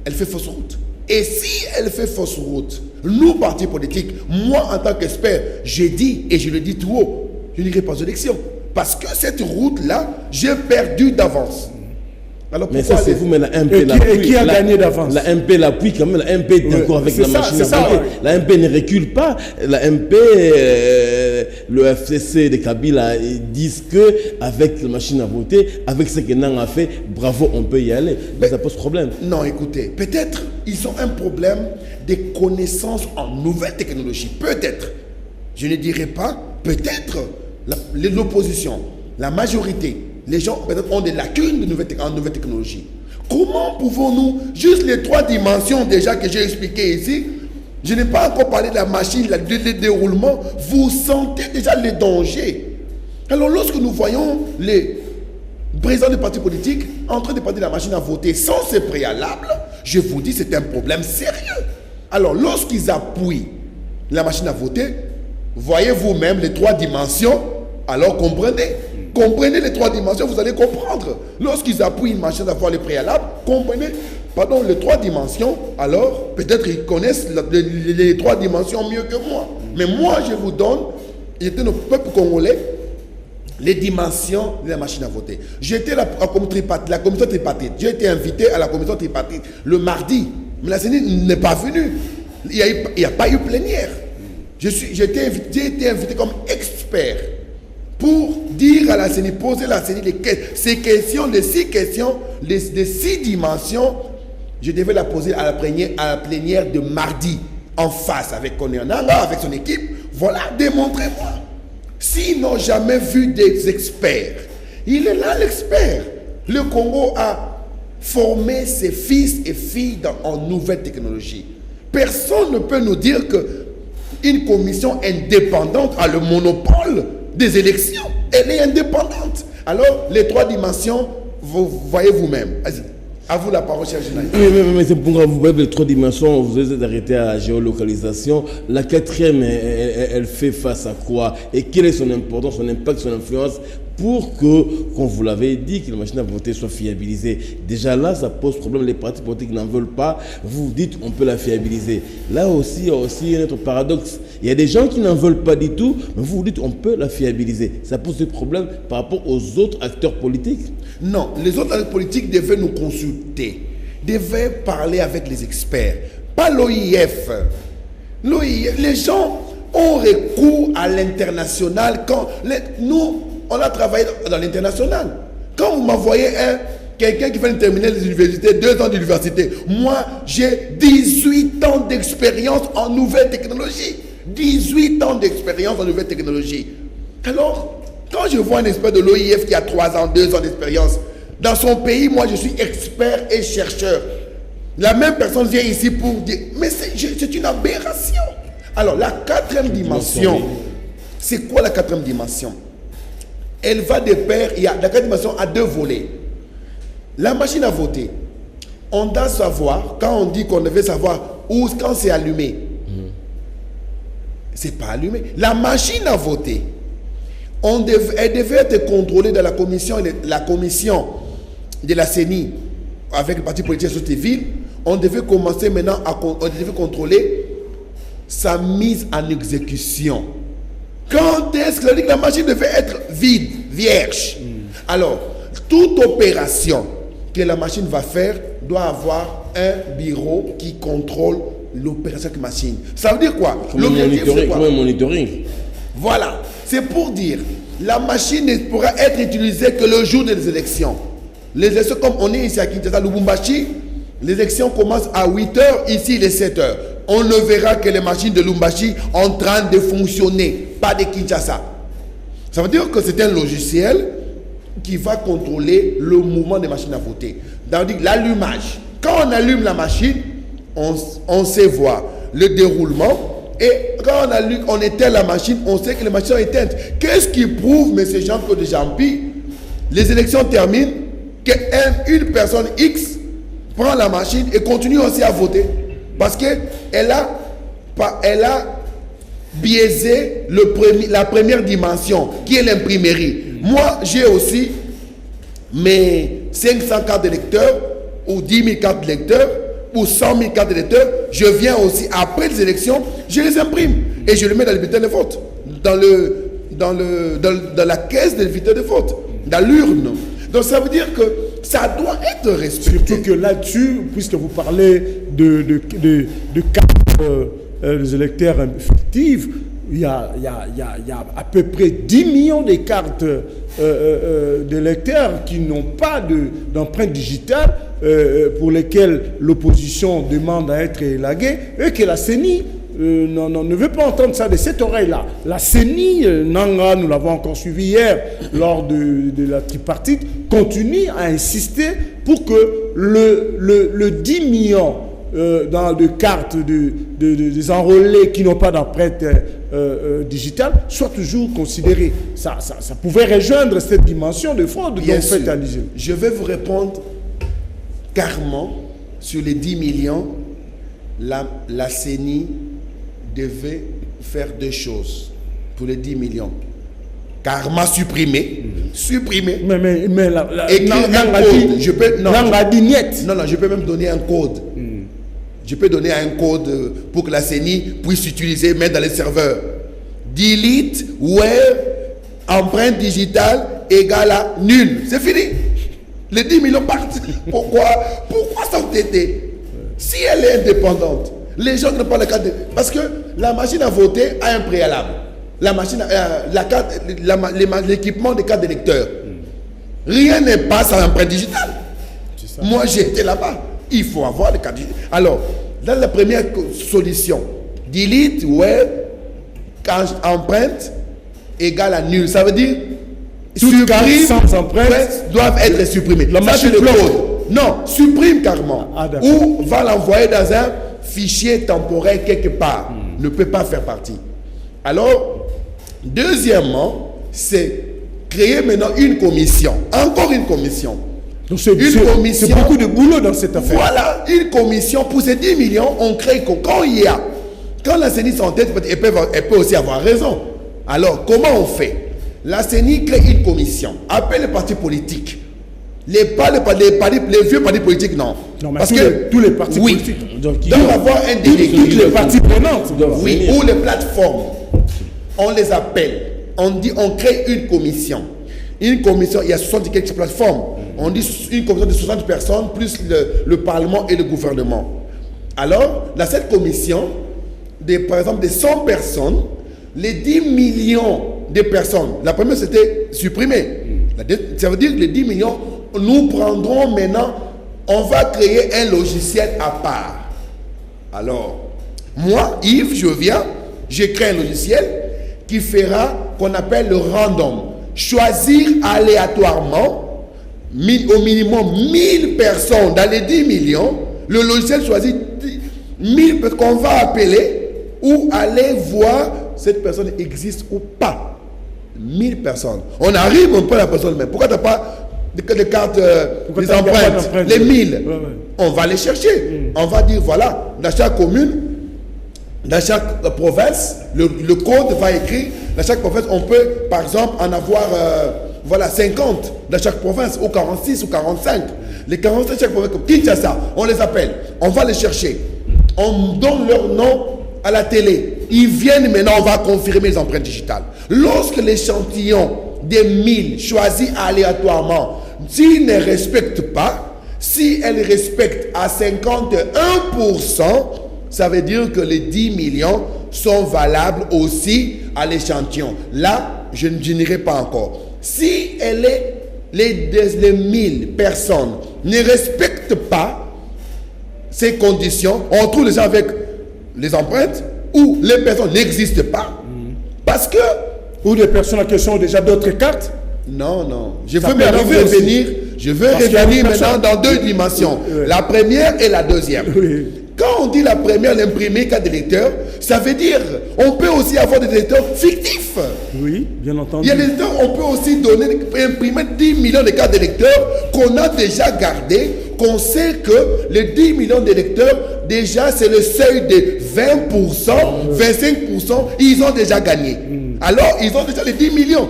Elle fait fausse route. Et si elle fait fausse route, nous, partis politiques, moi, en tant qu'expert, j'ai dit, et je le dis tout haut, je n'irai pas aux élections. Parce que cette route-là, j'ai perdu d'avance. Alors mais ça, c'est vous, mais la MP l'appuie. Et qui a gagné d'avance? La MP l'appuie quand même. La MP est d'accord avec la machine à voter. La MP ne recule pas. La MP, le FCC de Kabila, ils disent qu'avec la machine à voter, avec ce que Nang a fait, bravo, on peut y aller. Mais ça pose problème. Non, écoutez, peut-être ils ont un problème de connaissances en nouvelles technologies. Peut-être. Je ne dirais pas. Peut-être l'opposition, la majorité. Les gens peut-être ont des lacunes en nouvelles technologies. Comment pouvons-nous, juste les trois dimensions déjà que j'ai expliquées ici, je n'ai pas encore parlé de la machine, le déroulement, vous sentez déjà les dangers. Alors lorsque nous voyons les présidents des partis politiques en train de parler de la machine à voter sans ces préalables, je vous dis, c'est un problème sérieux. Alors, lorsqu'ils appuient la machine à voter, voyez vous-même les 3 dimensions, alors comprenez. Comprenez les 3 dimensions, vous allez comprendre. Lorsqu'ils appuient une machine à voir les préalables, comprenez, les 3 dimensions, alors peut-être ils connaissent les 3 dimensions mieux que moi. Mais moi, je vous donne, j'étais le peuple congolais, les dimensions de la machine à voter. J'étais la commission tripartite. J'ai été invité à la commission tripartite le mardi, mais la CENI n'est pas venue. Il n'y a pas eu plénière. J'ai été invité comme expert pour dire à la CENI, poser à la CENI ces questions, les 6 questions, les 6 dimensions. Je devais la poser à la plénière de mardi, en face avec Corneille Nangaa, avec son équipe. Voilà, démontrez-moi. S'ils n'ont jamais vu des experts, il est là l'expert. Le Congo a formé ses fils et filles en nouvelles technologies. Personne ne peut nous dire qu'une commission indépendante a le monopole des élections. Elle est indépendante. Alors, les 3 dimensions, vous voyez vous-même. À vous la parole, cher Génaï. Mais c'est pour vous voyez les 3 dimensions, vous êtes arrêté à la géolocalisation. La 4e, elle fait face à quoi? Et quelle est son importance, son impact, son influence pour que, comme vous l'avez dit, que la machine à voter soit fiabilisée? Déjà là, ça pose problème. Les partis politiques n'en veulent pas. Vous dites on peut la fiabiliser. Là aussi, il y a aussi un autre paradoxe. Il y a des gens qui n'en veulent pas du tout, mais vous dites on peut la fiabiliser. Ça pose des problèmes par rapport aux autres acteurs politiques? Non, les autres acteurs politiques devaient nous consulter, devaient parler avec les experts, pas l'OIF. Les gens ont recours à l'international quand nous, on a travaillé dans l'international. Quand vous m'envoyez quelqu'un qui vient de terminer les universités, 2 ans d'université, moi j'ai 18 ans d'expérience en nouvelles technologies. 18 ans d'expérience en nouvelles technologies. Alors, quand je vois un expert de l'OIF qui a 3 ans, 2 ans d'expérience, dans son pays, moi je suis expert et chercheur. La même personne vient ici pour dire, mais c'est une aberration. Alors, la 4e dimension, c'est quoi la 4e dimension? Elle va de pair, la 4e dimension a 2 volets. La machine à voter, on doit savoir, quand on dit qu'on devait savoir quand c'est allumé, c'est pas allumé. La machine à voter, elle devait être contrôlée dans la commission de la CENI avec le parti politique de la société civile. On devait commencer maintenant on devait contrôler sa mise en exécution. Quand est-ce que la machine devait être vide, vierge? Alors, toute opération que la machine va faire doit avoir un bureau qui contrôle l'opération de la machine. Ça veut dire quoi? Comme un monitoring. Voilà. C'est pour dire, la machine ne pourra être utilisée que le jour des élections. Les élections, comme on est ici à Kinshasa, Lubumbashi, les élections commencent à 8h, ici il est 7h. On ne verra que les machines de Lubumbashi en train de fonctionner, pas de Kinshasa. Ça veut dire que c'est un logiciel qui va contrôler le mouvement des machines à voter. C'est-à-dire l'allumage. Quand on allume la machine, on sait voir le déroulement. Et quand on éteint la machine, on sait que la machine est éteinte. Qu'est-ce qui prouve, M. Jean-Claude Jampi, les élections terminent, qu'une personne X prend la machine et continue aussi à voter? Parce qu'elle a biaisé la première dimension, qui est l'imprimerie. Moi, j'ai aussi mes 500 cartes d'électeurs, ou 10 000 cartes d'électeurs, ou 100 000 cartes d'électeurs. Je viens aussi, après les élections, je les imprime. Et je les mets dans le bulletin de vote, dans la caisse des bulletins de vote, dans l'urne. Donc ça veut dire que ça doit être respecté. Surtout que là-dessus, puisque vous parlez de cartes des électeurs fictives, il y a à peu près 10 millions de cartes d'électeurs qui n'ont pas d'empreinte digitale, pour lesquelles l'opposition demande à être élaguée, et que la CENI ne veut pas entendre ça de cette oreille-là. La CENI, Nangaa, nous l'avons encore suivi hier lors de la tripartite, continue à insister pour que le 10 millions de cartes des enrôlés qui n'ont pas d'empreinte digitale soit toujours considéré. Ça pouvait rejoindre cette dimension de fraude dont vous faites allusion. Je vais vous répondre carrément sur les 10 millions, la CENI devait faire 2 choses pour les 10 millions. Carrément supprimer. Mais écrire un code. Je peux même donner un code. Je peux donner un code pour que la CENI puisse utiliser, mettre dans les serveurs. Delete, web, empreinte digitale égale à nul. C'est fini. Les 10 millions partent. Pourquoi s'entêter? Si elle est indépendante, les gens ne pas le cas de... Parce que la machine à voter a un préalable. L'équipement des cartes d'électeurs. Rien n'est pas sans empreinte digitale. Moi, j'ai été là-bas. Il faut avoir les cartes digitales. Alors, dans la première solution, delete, web, empreinte égale à nul. Ça veut dire supprime, sans empreinte doivent être supprimés. Ça, c'est le code. Non, supprime carrément. Ou va l'envoyer dans un fichier temporaire quelque part. Ne peut pas faire partie. Alors, deuxièmement, c'est créer maintenant une commission. Encore une commission. Donc c'est beaucoup de boulot dans cette affaire. Voilà, une commission pour ces 10 millions, on crée quand la CENI s'entête, elle peut aussi avoir raison. Alors, comment on fait? La CENI crée une commission, appelle les partis politiques. Les vieux partis politiques, non. Non, mais parce tous les partis politiques. Donc, avoir un délégué. Toutes les parties prenantes. Oui, ou les plateformes. On les appelle. On crée une commission. Une commission, il y a 60 quelques plateformes. On dit une commission de 60 personnes, plus le Parlement et le gouvernement. Alors, dans cette commission, par exemple, des 100 personnes, les 10 millions de personnes, la première c'était supprimé. Ça veut dire que les 10 millions, nous prendrons maintenant, on va créer un logiciel à part. Alors, moi, Yves, je viens, j'ai créé un logiciel qui fera qu'on appelle le random. Choisir aléatoirement, au minimum 1000 personnes dans les 10 millions, le logiciel choisit 1000 personnes qu'on va appeler ou aller voir cette personne existe ou pas. 1000 personnes. On arrive un peu à la personne même. Pourquoi tu n'as pas des cartes, des empreintes, les 1000 On va les chercher. On va dire, voilà, dans chaque commune, dans chaque province, le code va écrire, dans chaque province, on peut, par exemple, en avoir 50 dans chaque province, ou 46 ou 45. Les 45 chaque province, comme Kinshasa, on les appelle. On va les chercher. On donne leur nom à la télé. Ils viennent maintenant, on va confirmer les empreintes digitales. Lorsque l'échantillon des 1000 choisis aléatoirement, s'il ne respecte pas, si elle respecte à 51%, ça veut dire que les 10 millions sont valables aussi à l'échantillon. Là, je ne n'irai pas encore. Si les 1000 personnes ne respectent pas ces conditions, on trouve les gens avec les empreintes ou les personnes n'existent pas. Parce que... Ou des personnes à qui sont déjà d'autres cartes. Non. Je veux maintenant revenir. Je veux revenir maintenant dans 2 dimensions. La première et la deuxième. Oui. Quand on dit la première, l'imprimer carte d'électeur, ça veut dire on peut aussi avoir des électeurs fictifs. Oui, bien entendu. Il y a des électeurs, on peut aussi imprimer 10 millions de cartes d'électeurs qu'on a déjà gardées, qu'on sait que les 10 millions d'électeurs, déjà c'est le seuil de 20%, 25%, ils ont déjà gagné. Alors, ils ont déjà les 10 millions.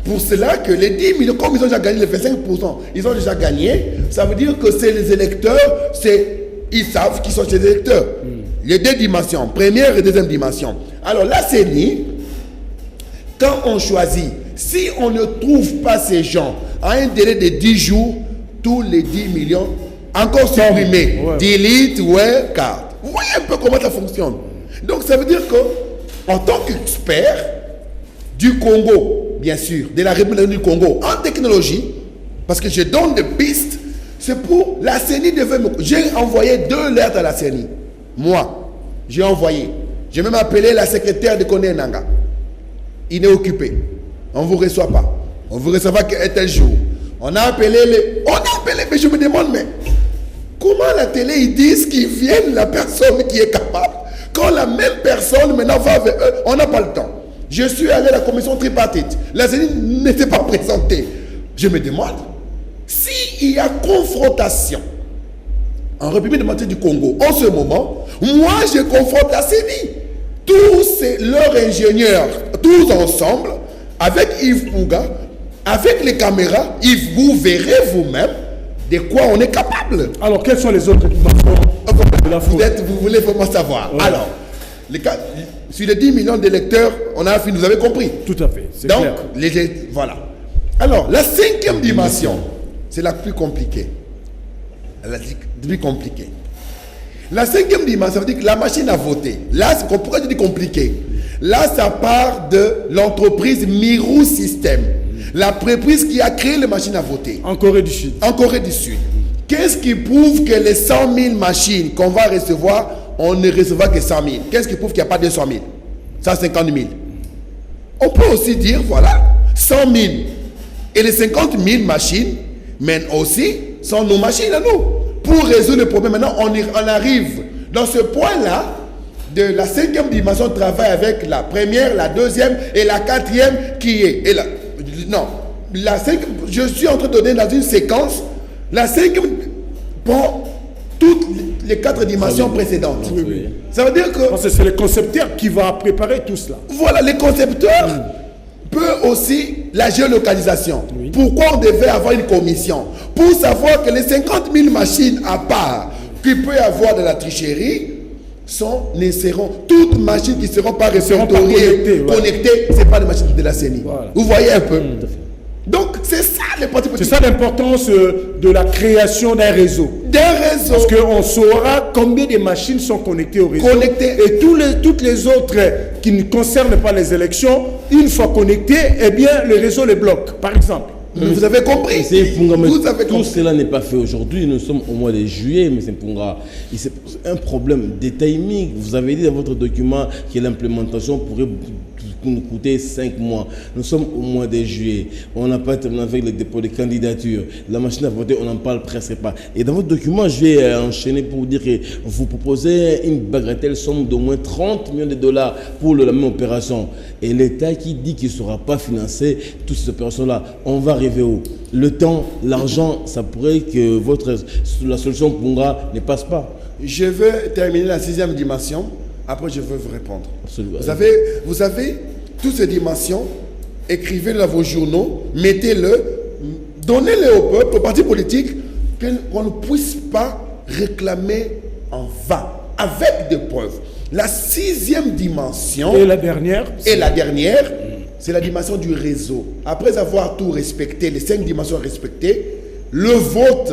Pour cela que les 10 millions, comme ils ont déjà gagné les 25%, ils ont déjà gagné, ça veut dire que c'est les électeurs, ils savent qu'ils sont chez les électeurs. Les 2 dimensions, première et deuxième dimension. Alors la CENI, quand on choisit, si on ne trouve pas ces gens à un délai de 10 jours, tous les 10 millions, encore supprimés, delete, carte. Vous voyez un peu comment ça fonctionne. Donc ça veut dire que, en tant qu'expert du Congo, bien sûr, de la République du Congo, en technologie, parce que je donne des pistes, c'est pour la CENI devait me... J'ai envoyé 2 lettres à la CENI. Moi, j'ai envoyé. J'ai même appelé la secrétaire de Koné Nanga. Il est occupé. On ne vous reçoit pas. On vous recevra qu'un tel jour. On a appelé, mais je me demande, mais comment la télé, ils disent qu'ils viennent la personne qui est capable, quand la même personne maintenant va avec eux, on n'a pas le temps. Je suis allé à la commission tripartite. La CENI n'était pas présentée. Je me demande, s'il y a confrontation en République démocratique du Congo, en ce moment, moi je confronte la CENI. Tous leurs ingénieurs, tous ensemble, avec Yves Punga, avec les caméras, vous verrez vous-même de quoi on est capable. Alors, quels sont les autres de la fraude? Vous voulez vraiment savoir. Ouais. Alors, sur les 10 millions d'électeurs, on a fini, vous avez compris. Tout à fait, c'est donc, clair. Voilà. Alors, la 5e dimension, c'est la plus compliquée. La plus compliquée. La 5e dimension, ça veut dire que la machine à voter. Là, pourquoi je dis compliqué? Là, ça part de l'entreprise Miru System, l'entreprise qui a créé les machines à voter. En Corée du Sud. En Corée du Sud. Qu'est-ce qui prouve que les 100 000 machines qu'on va recevoir, on ne recevra que 100 000? Qu'est-ce qui prouve qu'il n'y a pas 200 000? 150 000. On peut aussi dire, voilà, 100 000. Et les 50 000 machines, mais aussi, sont nos machines à nous. Pour résoudre le problème, maintenant, on arrive dans ce point-là de la 5e dimension, on travaille avec la première, la 2e et la 4e qui est... je suis en train de donner dans une séquence, la 5e pour toutes les 4 dimensions précédentes. Oui. Ça veut dire que... C'est le concepteur qui va préparer tout cela. Voilà, les concepteurs peut aussi la géolocalisation. Oui. Pourquoi on devait avoir une commission? Pour savoir que les 50 000 machines à part qu'il peut y avoir de la tricherie ne seront toutes machines qui ne seront pas répertoriées, connectées, ce n'est pas des machines de la CENI. Voilà. Vous voyez un peu. Donc c'est ça les partis politiques. C'est ça l'importance de la création d'un réseau. Parce qu'on saura combien de machines sont connectées au réseau. Et toutes les autres qui ne concernent pas les élections, une fois connectées, eh bien le réseau les bloque, par exemple. Vous avez compris. Tout cela n'est pas fait aujourd'hui. Nous sommes au mois de juillet, mais c'est un problème de timing. Vous avez dit dans votre document que l'implémentation pourrait nous coûter 5 mois. Nous sommes au mois de juillet. On n'a pas terminé avec le dépôt des candidatures. La machine à voter, on n'en parle presque pas. Et dans votre document, je vais enchaîner pour vous dire que vous proposez une bagatelle somme d'au moins 30 millions de dollars pour la même opération. Et l'État qui dit qu'il ne sera pas financé toutes ces opérations-là, on va arriver où? Le temps, l'argent, ça pourrait que la solution Punga ne passe pas. Je veux terminer la 6e dimension. Après, je veux vous répondre. Absolument. Vous avez toutes ces dimensions, écrivez-le dans vos journaux, mettez-le, donnez-le au peuple, aux partis politiques, qu'on ne puisse pas réclamer en vain, avec des preuves. La 6e dimension... Et la dernière, c'est la dimension du réseau. Après avoir tout respecté, les 5 dimensions respectées, le vote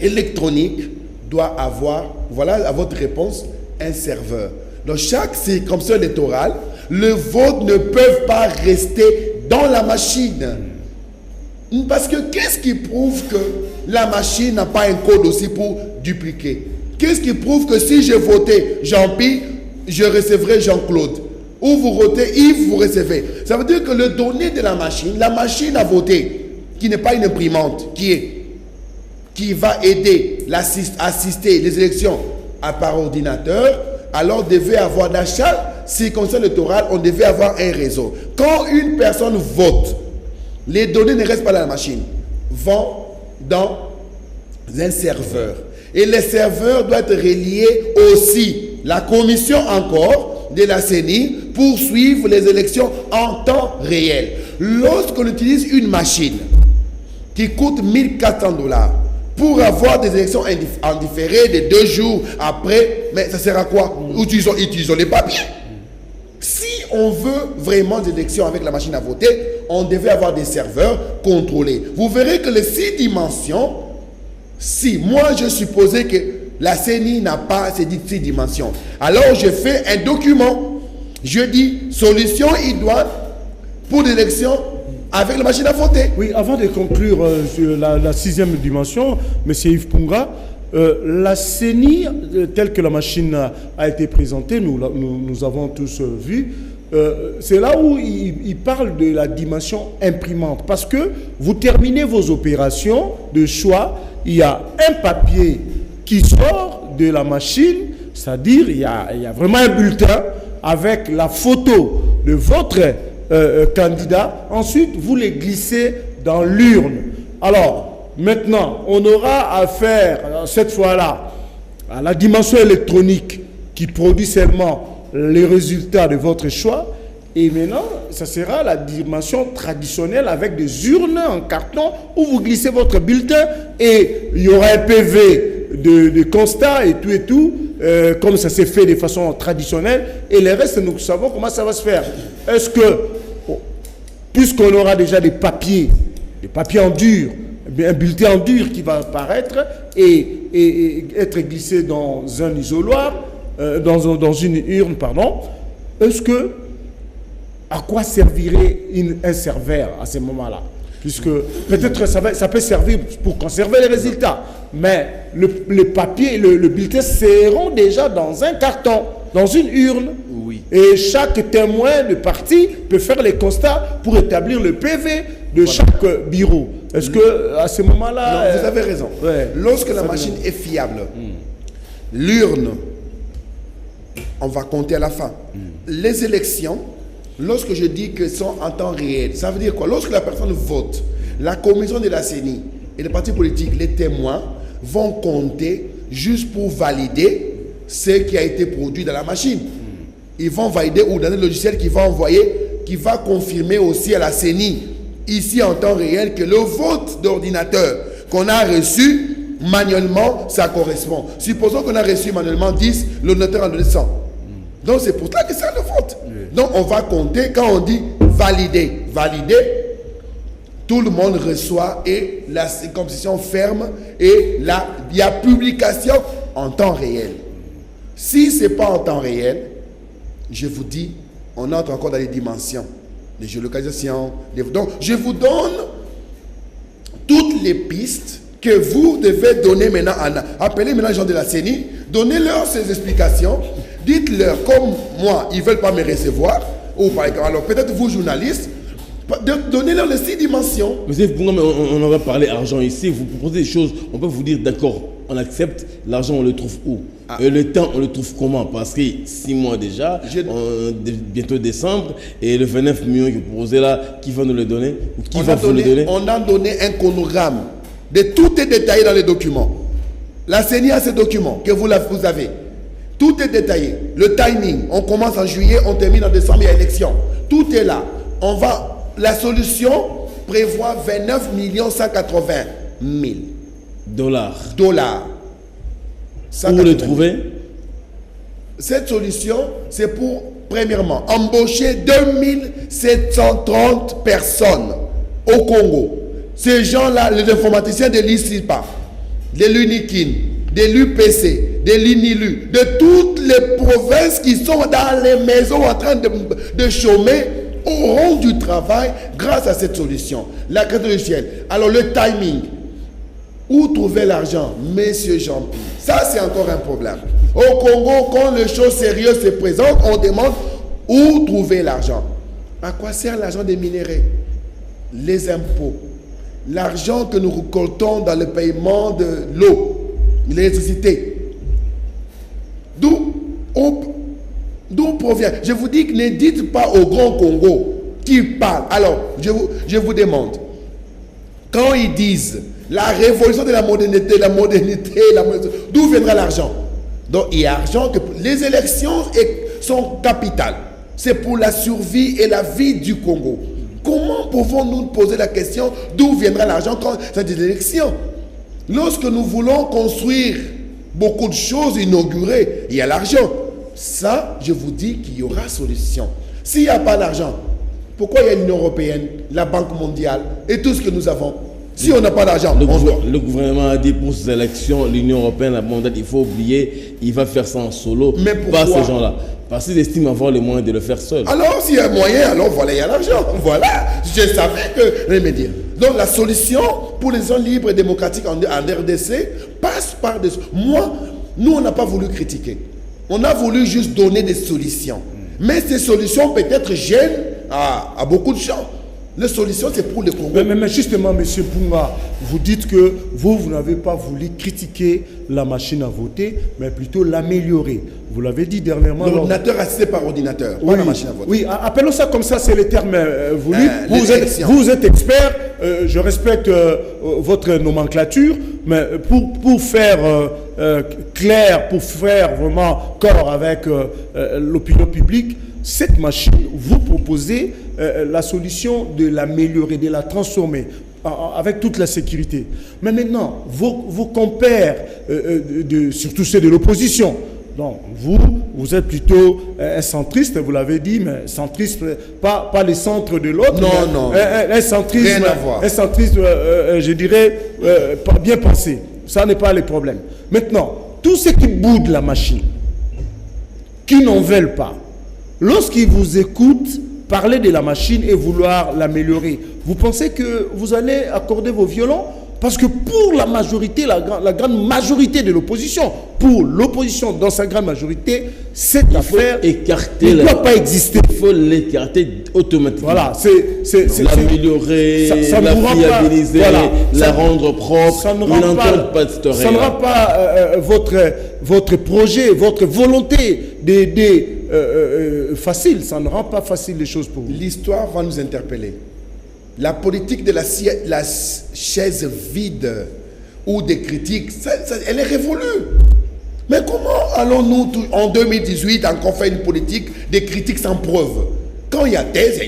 électronique doit avoir, voilà à votre réponse, un serveur. Dans chaque circonscription électorale, le vote ne peut pas rester dans la machine. Parce que qu'est-ce qui prouve que la machine n'a pas un code aussi pour dupliquer? Qu'est-ce qui prouve que si je votais Jean-Pierre, je recevrai Jean-Claude? Ou vous votez Yves, vous recevez. Ça veut dire que le donné de la machine à voter, qui n'est pas une imprimante, qui va aider, assister les élections par ordinateur, alors devait avoir dans chaque circonscription électorale, on devait avoir un réseau. Quand une personne vote, les données ne restent pas dans la machine, vont dans un serveur. Et les serveurs doivent être reliés aussi, la commission encore de la CENI, pour suivre les élections en temps réel. Lorsqu'on utilise une machine qui coûte 1 400 $, pour avoir des élections en différé de 2 jours après, mais ça sert à quoi? Utilisons les papiers. Si on veut vraiment des élections avec la machine à voter, on devait avoir des serveurs contrôlés. Vous verrez que les 6 dimensions, si moi je supposais que la CENI n'a pas ces 6 dimensions, alors je fais un document, je dis solution idoine pour l'élection avec la machine à voter. Oui, avant de conclure sur la 6e dimension, M. Yves Punga, la CENI, telle que la machine a été présentée, nous avons tous vu, c'est là où il parle de la dimension imprimante. Parce que vous terminez vos opérations de choix, il y a un papier qui sort de la machine, c'est-à-dire il y a vraiment un bulletin avec la photo de votre candidat. Ensuite, vous les glissez dans l'urne. Alors, Maintenant, on aura affaire, cette fois-là, à la dimension électronique qui produit seulement les résultats de votre choix. Et maintenant, ça sera la dimension traditionnelle avec des urnes en carton où vous glissez votre bulletin et il y aura un PV de constat et tout, comme ça s'est fait de façon traditionnelle. Et le reste, nous savons comment ça va se faire. Est-ce que, puisqu'on aura déjà des papiers en dur, un bulletin en dur qui va apparaître et être glissé dans un isoloir, dans une urne, pardon, est-ce que, à quoi servirait un serveur à ce moment-là? Puisque peut-être ça peut servir pour conserver les résultats, mais le papier, le bulletin seront déjà dans un carton, dans une urne. Oui. Et chaque témoin de parti peut faire les constats pour établir le PV de chaque bureau. Est-ce que à ce moment-là... Non, vous avez raison. Ouais. Lorsque la machine est fiable, l'urne, on va compter à la fin. Les élections, lorsque je dis que sont en temps réel, ça veut dire quoi? Lorsque la personne vote, la commission de la CENI et les partis politiques, les témoins, vont compter juste pour valider ce qui a été produit dans la machine. Ils vont valider ou dans le logiciel qui va envoyer, qui va confirmer aussi à la CENI, ici en temps réel, que le vote d'ordinateur qu'on a reçu manuellement, ça correspond. Supposons qu'on a reçu manuellement 10, l'ordinateur en donné 100. Donc c'est pour ça que c'est le vote. Donc on va compter quand on dit valider. Valider, tout le monde reçoit et la circonscription ferme et là, il y a publication en temps réel. Si ce n'est pas en temps réel, je vous dis, on entre encore dans les dimensions, les géolocalisations. Donc je vous donne toutes les pistes que vous devez donner maintenant. Appelez maintenant les gens de la CENI, donnez-leur ces explications. Dites-leur, comme moi, ils ne veulent pas me recevoir, ou par exemple, alors peut-être vous, journalistes, donnez-leur les 6 dimensions. Monsieur Bunga, on en va parler argent ici. Vous proposez des choses, on peut vous dire, d'accord, on accepte, l'argent, on le trouve où? Le temps, on le trouve comment? Parce que 6 mois déjà, bientôt décembre, et le 29 millions que vous proposez là, qui va nous le donner? Qui va vous le donner? On a donné un chronogramme de tout est détaillé dans les documents. La CENI a ces documents que vous avez. Tout est détaillé. Le timing, on commence en juillet, on termine en décembre, il y a élection. Tout est là. La solution prévoit 29 180 000 dollars. Où le trouver? Cette solution, c'est pour, premièrement, embaucher 2730 personnes au Congo. Ces gens-là, les informaticiens de l'ISIPA, de l'UNIKIN, de l'UPC, de l'INILU, de toutes les provinces qui sont dans les maisons en train de chômer, auront du travail grâce à cette solution. La création logicielle. Alors le timing. Où trouver l'argent? Monsieur Jean-Pierre, ça c'est encore un problème. Au Congo, quand les choses sérieuses se présentent, on demande où trouver l'argent. À quoi sert l'argent des minéraux? Les impôts. L'argent que nous récoltons dans le paiement de l'eau, l'électricité. D'où provient? Je vous dis que ne dites pas au Grand Congo qui parle. Alors, je vous demande, quand ils disent la révolution de la modernité, d'où viendra l'argent? Donc, il y a argent que les élections sont capitales. C'est pour la survie et la vie du Congo. Comment pouvons-nous poser la question d'où viendra l'argent quand c'est des élections? Lorsque nous voulons construire beaucoup de choses, inaugurer, il y a l'argent. Ça, je vous dis qu'il y aura solution. S'il n'y a pas d'argent, pourquoi il y a l'Union européenne, la Banque mondiale et tout ce que nous avons? Si on n'a pas d'argent, le gouvernement a dit pour ces élections, l'Union européenne, la mondiale, il faut oublier, il va faire ça en solo. Mais pourquoi? Pas ces gens-là. Parce qu'ils estiment avoir les moyens de le faire seul. Alors, s'il y a moyen, alors voilà, il y a l'argent. Voilà, je savais que les médias. Donc, la solution pour les gens libres et démocratiques en RDC passe par des... Nous, on n'a pas voulu critiquer. On a voulu juste donner des solutions. Mais ces solutions peut-être gênent à beaucoup de gens. La solution, c'est pour le Congo. Mais justement, M. Punga, vous dites que vous n'avez pas voulu critiquer la machine à voter, mais plutôt l'améliorer. Vous l'avez dit dernièrement. L'ordinateur assisté par ordinateur, pas la machine à voter. Oui, appelons ça comme ça, c'est les termes voulus. Vous êtes expert, je respecte votre nomenclature, mais pour faire clair, pour faire vraiment corps avec l'opinion publique, cette machine, vous proposez la solution de l'améliorer, de la transformer avec toute la sécurité. Mais maintenant, vos compères, surtout ceux de l'opposition, donc vous êtes plutôt un centriste, vous l'avez dit, mais centriste, pas les centres de l'autre. Non. Un centrisme, rien à voir. Un centrisme, je dirais, bien pensé. Ça n'est pas le problème. Maintenant, tous ceux qui boudent la machine, qui n'en veulent pas, lorsqu'ils vous écoutent parler de la machine et vouloir l'améliorer, vous pensez que vous allez accorder vos violons? Parce que pour la majorité, la grande majorité de l'opposition, pour l'opposition dans sa grande majorité, cette affaire ne doit pas exister. Il faut l'écarter automatiquement. Voilà, l'améliorer, la fiabiliser, la rendre propre. Ça ne rend pas votre projet, votre volonté d'aider facile. Ça ne rend pas facile les choses pour vous. L'histoire va nous interpeller. La politique de la chaise vide ou des critiques, elle est révolue. Mais comment allons-nous en 2018 encore faire une politique des critiques sans preuve? Quand il y a thèse,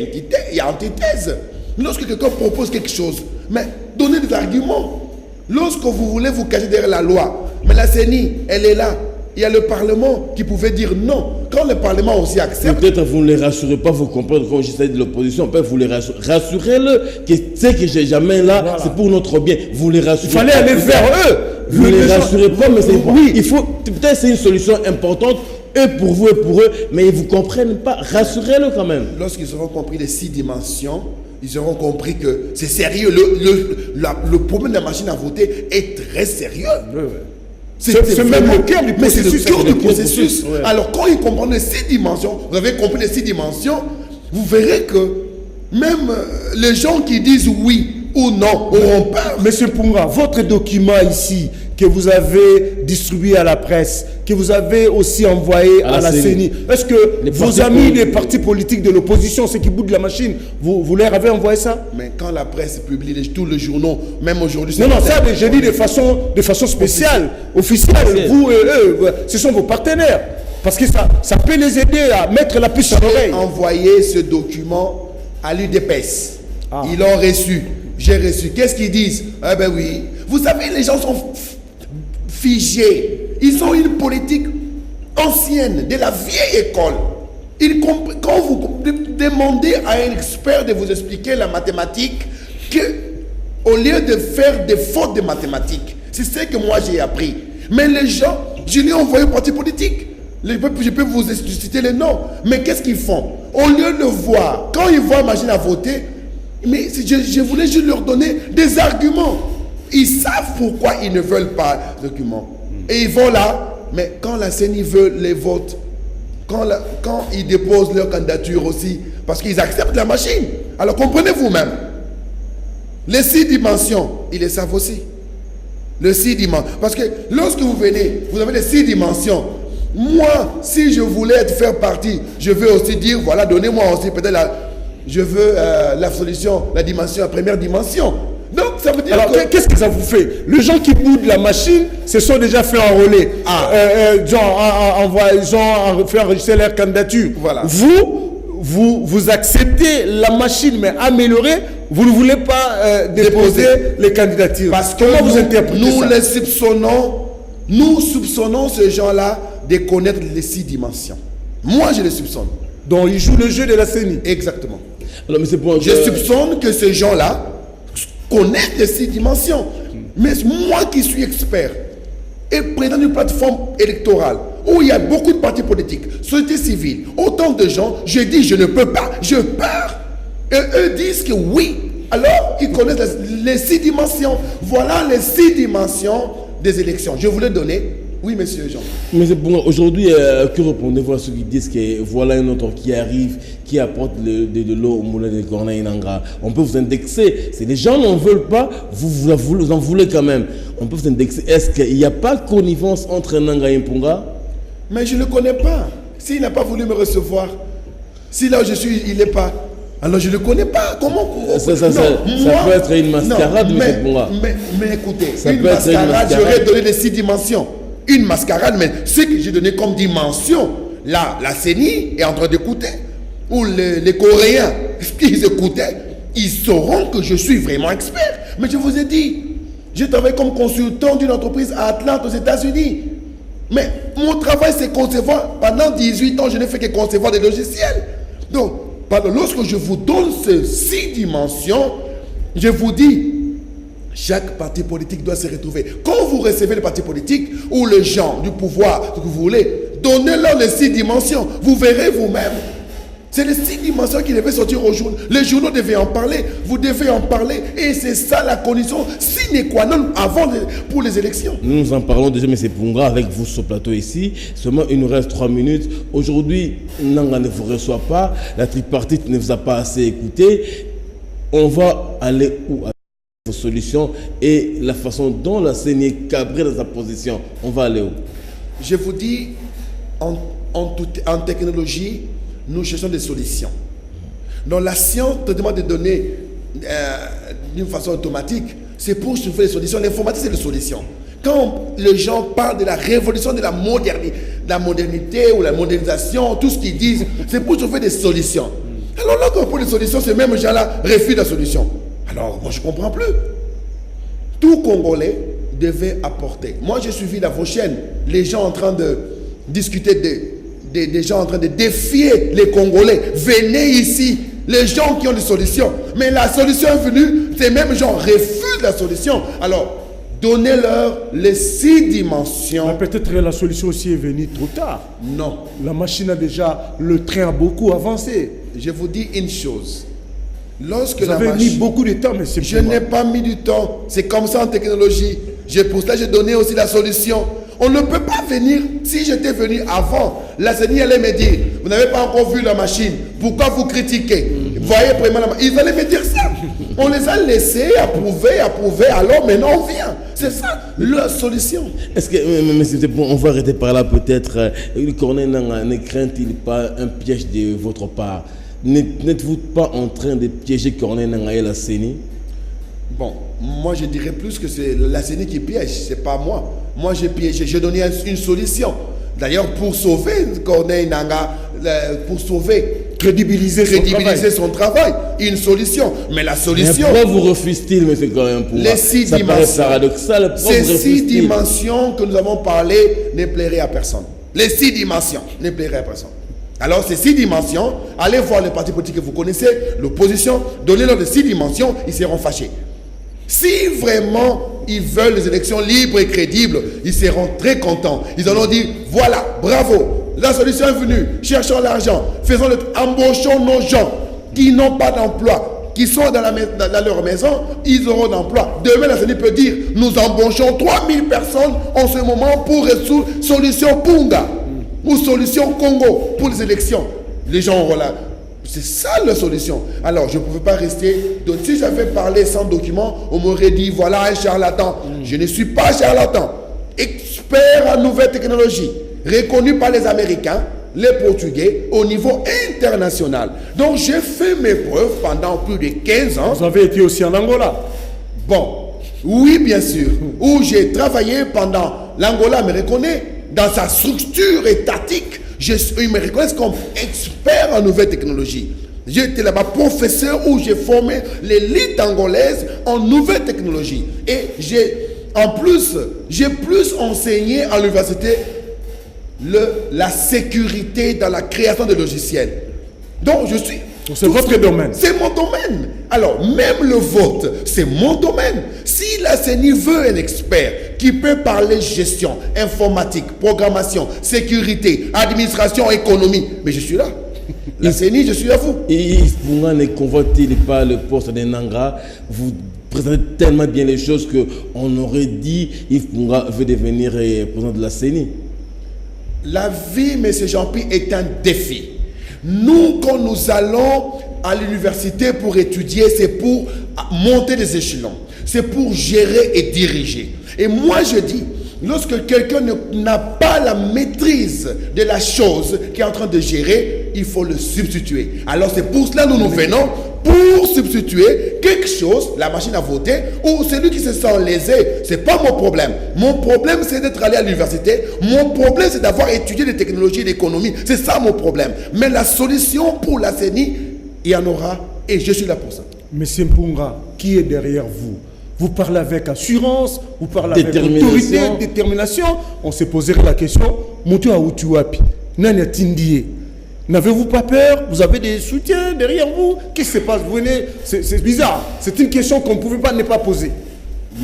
il y a antithèse. Lorsque quelqu'un propose quelque chose, mais donnez des arguments. Lorsque vous voulez vous cacher derrière la loi, mais la CENI, elle est là. Il y a le Parlement qui pouvait dire non. Quand le Parlement aussi accepte... Peut-être vous ne les rassurez pas, vous comprenez quand j'essaie de l'opposition, peut-être vous les rassurez-le, que c'est que j'ai jamais là, voilà. C'est pour notre bien. Vous les rassurez. Il fallait aller vers eux. Vous ne les rassurez pas, mais c'est oui. Il faut, peut-être c'est une solution importante, eux pour vous et pour eux, mais ils ne vous comprennent pas. Rassurez-le quand même. Lorsqu'ils auront compris les 6 dimensions, ils auront compris que c'est sérieux. Le problème de la machine à voter est très sérieux. C'est même au cœur du processus. C'est le cœur du processus. Ouais. Alors, quand ils comprennent les 6 dimensions, vous avez compris les 6 dimensions, vous verrez que même les gens qui disent oui ou non auront peur. Monsieur Punga, votre document ici, que vous avez distribué à la presse, que vous avez aussi envoyé à la CENI, est-ce que vos amis des partis politiques de l'opposition, ceux qui boudent la machine, vous leur avez envoyé ça? Mais quand la presse publie tous les journaux, même aujourd'hui... Non, ça, je dis de façon spéciale, officielle. Vous et eux, ce sont vos partenaires. Parce que ça peut les aider à mettre la puce à l'oreille. J'ai envoyé ce document à l'UDPS. Ils l'ont reçu. J'ai reçu. Qu'est-ce qu'ils disent? Eh ben oui. Vous savez, les gens sont figés. Ils ont une politique ancienne, de la vieille école. Quand vous demandez à un expert de vous expliquer la mathématique, au lieu de faire des fautes de mathématiques, c'est ce que moi j'ai appris. Mais les gens, je l'ai envoyé au parti politique. Je peux vous citer les noms. Mais qu'est-ce qu'ils font? Au lieu de voir, quand ils voient la machine à voter, mais je voulais juste leur donner des arguments. Ils savent pourquoi ils ne veulent pas de documents. Et ils vont là, mais quand la CENI veut les votes, quand ils déposent leur candidature aussi, parce qu'ils acceptent la machine. Alors comprenez vous-même. Les 6 dimensions, ils les savent aussi. Les 6 dimensions. Parce que lorsque vous venez, vous avez les 6 dimensions. Moi, si je voulais faire partie, je veux aussi dire, voilà, donnez-moi aussi peut-être je veux la solution, la première dimension. Donc, ça veut dire. Alors, qu'est-ce que ça vous fait? Les gens qui boudent la machine se sont déjà fait enrôler. Ils ont fait enregistrer leur candidature. Voilà. Vous acceptez la machine, mais améliorée, vous ne voulez pas déposer les candidatures. Parce que vous interprétez ça? Nous soupçonnons ces gens-là de connaître les 6 dimensions. Moi, je les soupçonne. Donc, ils jouent le jeu de la CENI. Exactement. Alors, mais je soupçonne que ces gens-là connaissent les 6 dimensions. Mais moi qui suis expert et président d'une plateforme électorale où il y a beaucoup de partis politiques, société civile, autant de gens, je dis je ne peux pas, je pars. Et eux disent que oui. Alors, ils connaissent les 6 dimensions. Voilà les 6 dimensions des élections. Je voulais donner Oui, monsieur Jean. Mais c'est bon, aujourd'hui, que répondez-vous à ceux qui disent que voilà un autre qui arrive, qui apporte de l'eau au moulin de Corneille Nangaa? On peut vous indexer. Si les gens n'en veulent pas, vous en voulez quand même. On peut vous indexer. Est-ce qu'il n'y a pas de connivence entre Nangaa et Mpunga? Mais je ne le connais pas. S'il n'a pas voulu me recevoir, si là où je suis, il n'est pas, alors je ne le connais pas. Comment ça peut être une mascarade, non, mais écoutez, une mascarade, j'aurais donné les 6 dimensions. Une mascarade, mais ce que j'ai donné comme dimension, là, la CENI est en train d'écouter. Ou les Coréens, qui écoutaient, ils sauront que je suis vraiment expert. Mais je vous ai dit, je travaille comme consultant d'une entreprise à Atlanta, aux États-Unis. Mais mon travail, c'est concevoir. Pendant 18 ans, je n'ai fait que concevoir des logiciels. Donc, lorsque je vous donne ces 6 dimensions, je vous dis, chaque parti politique doit se retrouver. Quand vous recevez le parti politique ou les gens du pouvoir que vous voulez, donnez-leur les 6 dimensions. Vous verrez vous-même. C'est les 6 dimensions qui devaient sortir aux journaux. Les journaux devaient en parler. Vous devez en parler. Et c'est ça la condition sine qua non pour les élections. Nous en parlons déjà, mais c'est Mpunga avec vous sur le plateau ici. Seulement, il nous reste 3 minutes. Aujourd'hui, Nangaa ne vous reçoit pas. La tripartite ne vous a pas assez écouté. On va aller où? Vos solutions et la façon dont la CENI est cabrée dans sa position. On va aller où? Je vous dis, en technologie, nous cherchons des solutions. Donc la science, traitement des données d'une façon automatique, c'est pour trouver des solutions. L'informatique, c'est des solutions. Quand les gens parlent de la révolution de la modernité ou la modernisation, tout ce qu'ils disent, c'est pour trouver des solutions. Alors là, quand on parle des solutions, ces mêmes gens-là refusent la solution. Alors, moi, je ne comprends plus. Tout Congolais devait apporter. Moi, j'ai suivi vos chaînes. Les gens en train de discuter, des gens en train de défier les Congolais. Venez ici. Les gens qui ont des solutions. Mais la solution est venue. Ces mêmes gens refusent la solution. Alors, donnez-leur les 6 dimensions. Mais peut-être que la solution aussi est venue trop tard. Non. La machine a déjà, le train a beaucoup avancé. Je vous dis une chose. Lorsque vous avez mis beaucoup de temps, mais c'est je n'ai pas mis du temps. C'est comme ça en technologie. Pour cela, j'ai donné aussi la solution. On ne peut pas venir. Si j'étais venu avant, la CENI allait me dire, vous n'avez pas encore vu la machine. Pourquoi vous critiquez? Voyez vraiment la machine. Ils allaient me dire ça. On les a laissés approuver. Alors maintenant, on vient. C'est ça la solution. Est-ce que, mais c'était bon, on va arrêter par là peut-être. Corneille Nangaa, ne craint-il pas un piège de votre part? N'êtes-vous pas en train de piéger Corneille Nangaa et la CENI? Bon, moi je dirais plus que c'est la CENI qui piège, c'est pas moi. Moi j'ai piégé, j'ai donné une solution. D'ailleurs, pour sauver Corneille Nangaa, pour sauver, crédibiliser son travail, une solution. Mais la solution. Mais pourquoi vous refusez-t-il, M. Corneille? Les 6 dimensions. Paradoxal. Ces 6 dimensions que nous avons parlé ne plairaient à personne. Les 6 dimensions ne plairaient à personne. Alors, ces 6 dimensions, allez voir les partis politiques que vous connaissez, l'opposition, donnez-leur les 6 dimensions, ils seront fâchés. Si vraiment ils veulent les élections libres et crédibles, ils seront très contents. Ils allont dire, voilà, bravo, la solution est venue, cherchons l'argent, embauchons nos gens qui n'ont pas d'emploi, qui sont dans leur maison, ils auront d'emploi. Demain, la CENI peut dire, nous embauchons 3000 personnes en ce moment pour résoudre solution Punga. Ou solution Congo pour les élections. Les gens auront là. C'est ça la solution. Alors, je ne pouvais pas rester. Donc, si j'avais parlé sans document, on m'aurait dit, voilà un charlatan. Je ne suis pas charlatan. Expert en nouvelles technologies, reconnu par les Américains, les Portugais, au niveau international. Donc, j'ai fait mes preuves pendant plus de 15 ans. Vous avez été aussi en Angola? Bon, oui, bien sûr. Où j'ai travaillé pendant... L'Angola me reconnaît. Dans sa structure étatique, ils me reconnaissent comme expert en nouvelles technologies. J'étais là-bas professeur où j'ai formé l'élite angolaise en nouvelles technologies. Et j'ai plus enseigné à l'université la sécurité dans la création de logiciels. Donc je suis... C'est votre domaine. C'est mon domaine. Alors, même le vote, c'est mon domaine. Si la CENI veut un expert qui peut parler gestion, informatique, programmation, sécurité, administration, économie, mais je suis là. La CENI, je suis à vous. Et Mpunga ne convoite-t-il pas le poste de Nangaa? Vous présenté tellement bien les choses qu'on aurait dit Yves Punga veut devenir président de la CENI. La vie, M. Jean-Pierre, est un défi. Nous, quand nous allons à l'université pour étudier, c'est pour monter des échelons. C'est pour gérer et diriger. Et moi, je dis, lorsque quelqu'un n'a pas la maîtrise de la chose qu'il est en train de gérer, il faut le substituer. Alors c'est pour cela que nous venons pour substituer quelque chose, la machine à voter, ou celui qui se sent lésé. Ce n'est pas mon problème. Mon problème, c'est d'être allé à l'université. Mon problème, c'est d'avoir étudié les technologies et l'économie. C'est ça mon problème. Mais la solution pour la CENI, il y en aura, et je suis là pour ça. Monsieur Mpunga, qui est derrière vous? Vous parlez avec assurance, vous parlez avec autorité, détermination. On s'est posé la question, Moutou Aoutuapi, Nanya Tindie. N'avez-vous pas peur? Vous avez des soutiens derrière vous? Qu'est-ce qui se passe? Vous venez, c'est bizarre. C'est une question qu'on ne pouvait pas ne pas poser.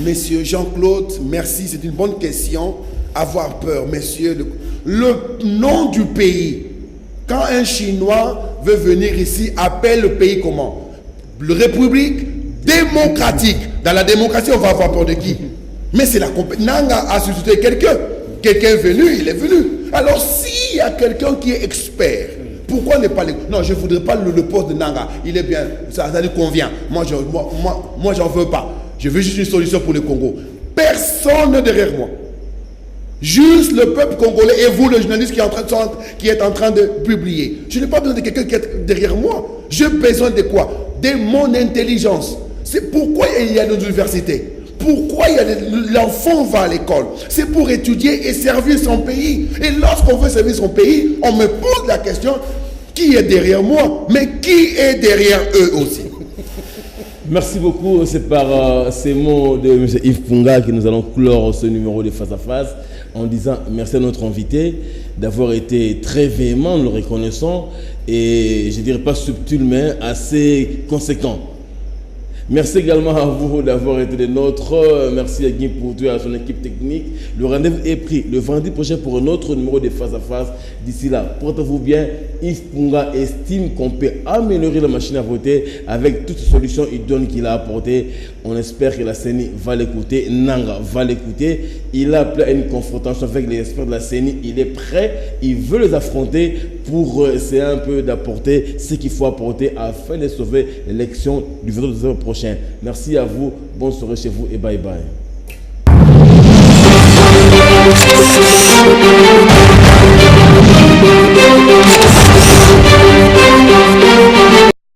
Monsieur Jean-Claude, merci, c'est une bonne question. Avoir peur, messieurs. Le nom du pays, quand un Chinois veut venir ici, appelle le pays comment? La République démocratique. Dans la démocratie, on va avoir peur de qui? Mais c'est la compétence. Nanga a suscité quelqu'un. Quelqu'un est venu, il est venu. Alors, s'il y a quelqu'un qui est expert, pourquoi ne pas... Non, je ne voudrais pas le poste de Nanga. Il est bien, ça lui convient. Moi, j'en veux pas. Je veux juste une solution pour le Congo. Personne derrière moi. Juste le peuple congolais et vous, le journaliste qui est en train de publier. Je n'ai pas besoin de quelqu'un qui est derrière moi. J'ai besoin de quoi? De mon intelligence. C'est pourquoi il y a nos universités. Pourquoi l'enfant va à l'école? C'est pour étudier et servir son pays. Et lorsqu'on veut servir son pays, on me pose la question, qui est derrière moi? Mais qui est derrière eux aussi? Merci beaucoup. C'est par ces mots de M. Yves Punga que nous allons clore ce numéro de Face à Face en disant merci à notre invité d'avoir été très véhément, nous le reconnaissons, et je ne dirais pas subtil, mais assez conséquent. Merci également à vous d'avoir été des nôtres. Merci à Guy Poutou et à son équipe technique. Le rendez-vous est pris le vendredi prochain pour un autre numéro de Face à Face. D'ici là, portez-vous bien. Yves Punga estime qu'on peut améliorer la machine à voter avec toutes les solutions idoines qu'il a apportées. On espère que la CENI va l'écouter. Nanga va l'écouter. Il a appelé à une confrontation avec les experts de la CENI. Il est prêt. Il veut les affronter pour essayer un peu d'apporter ce qu'il faut apporter afin de sauver l'élection du 22 décembre prochain. Merci à vous, bonne soirée chez vous et bye bye.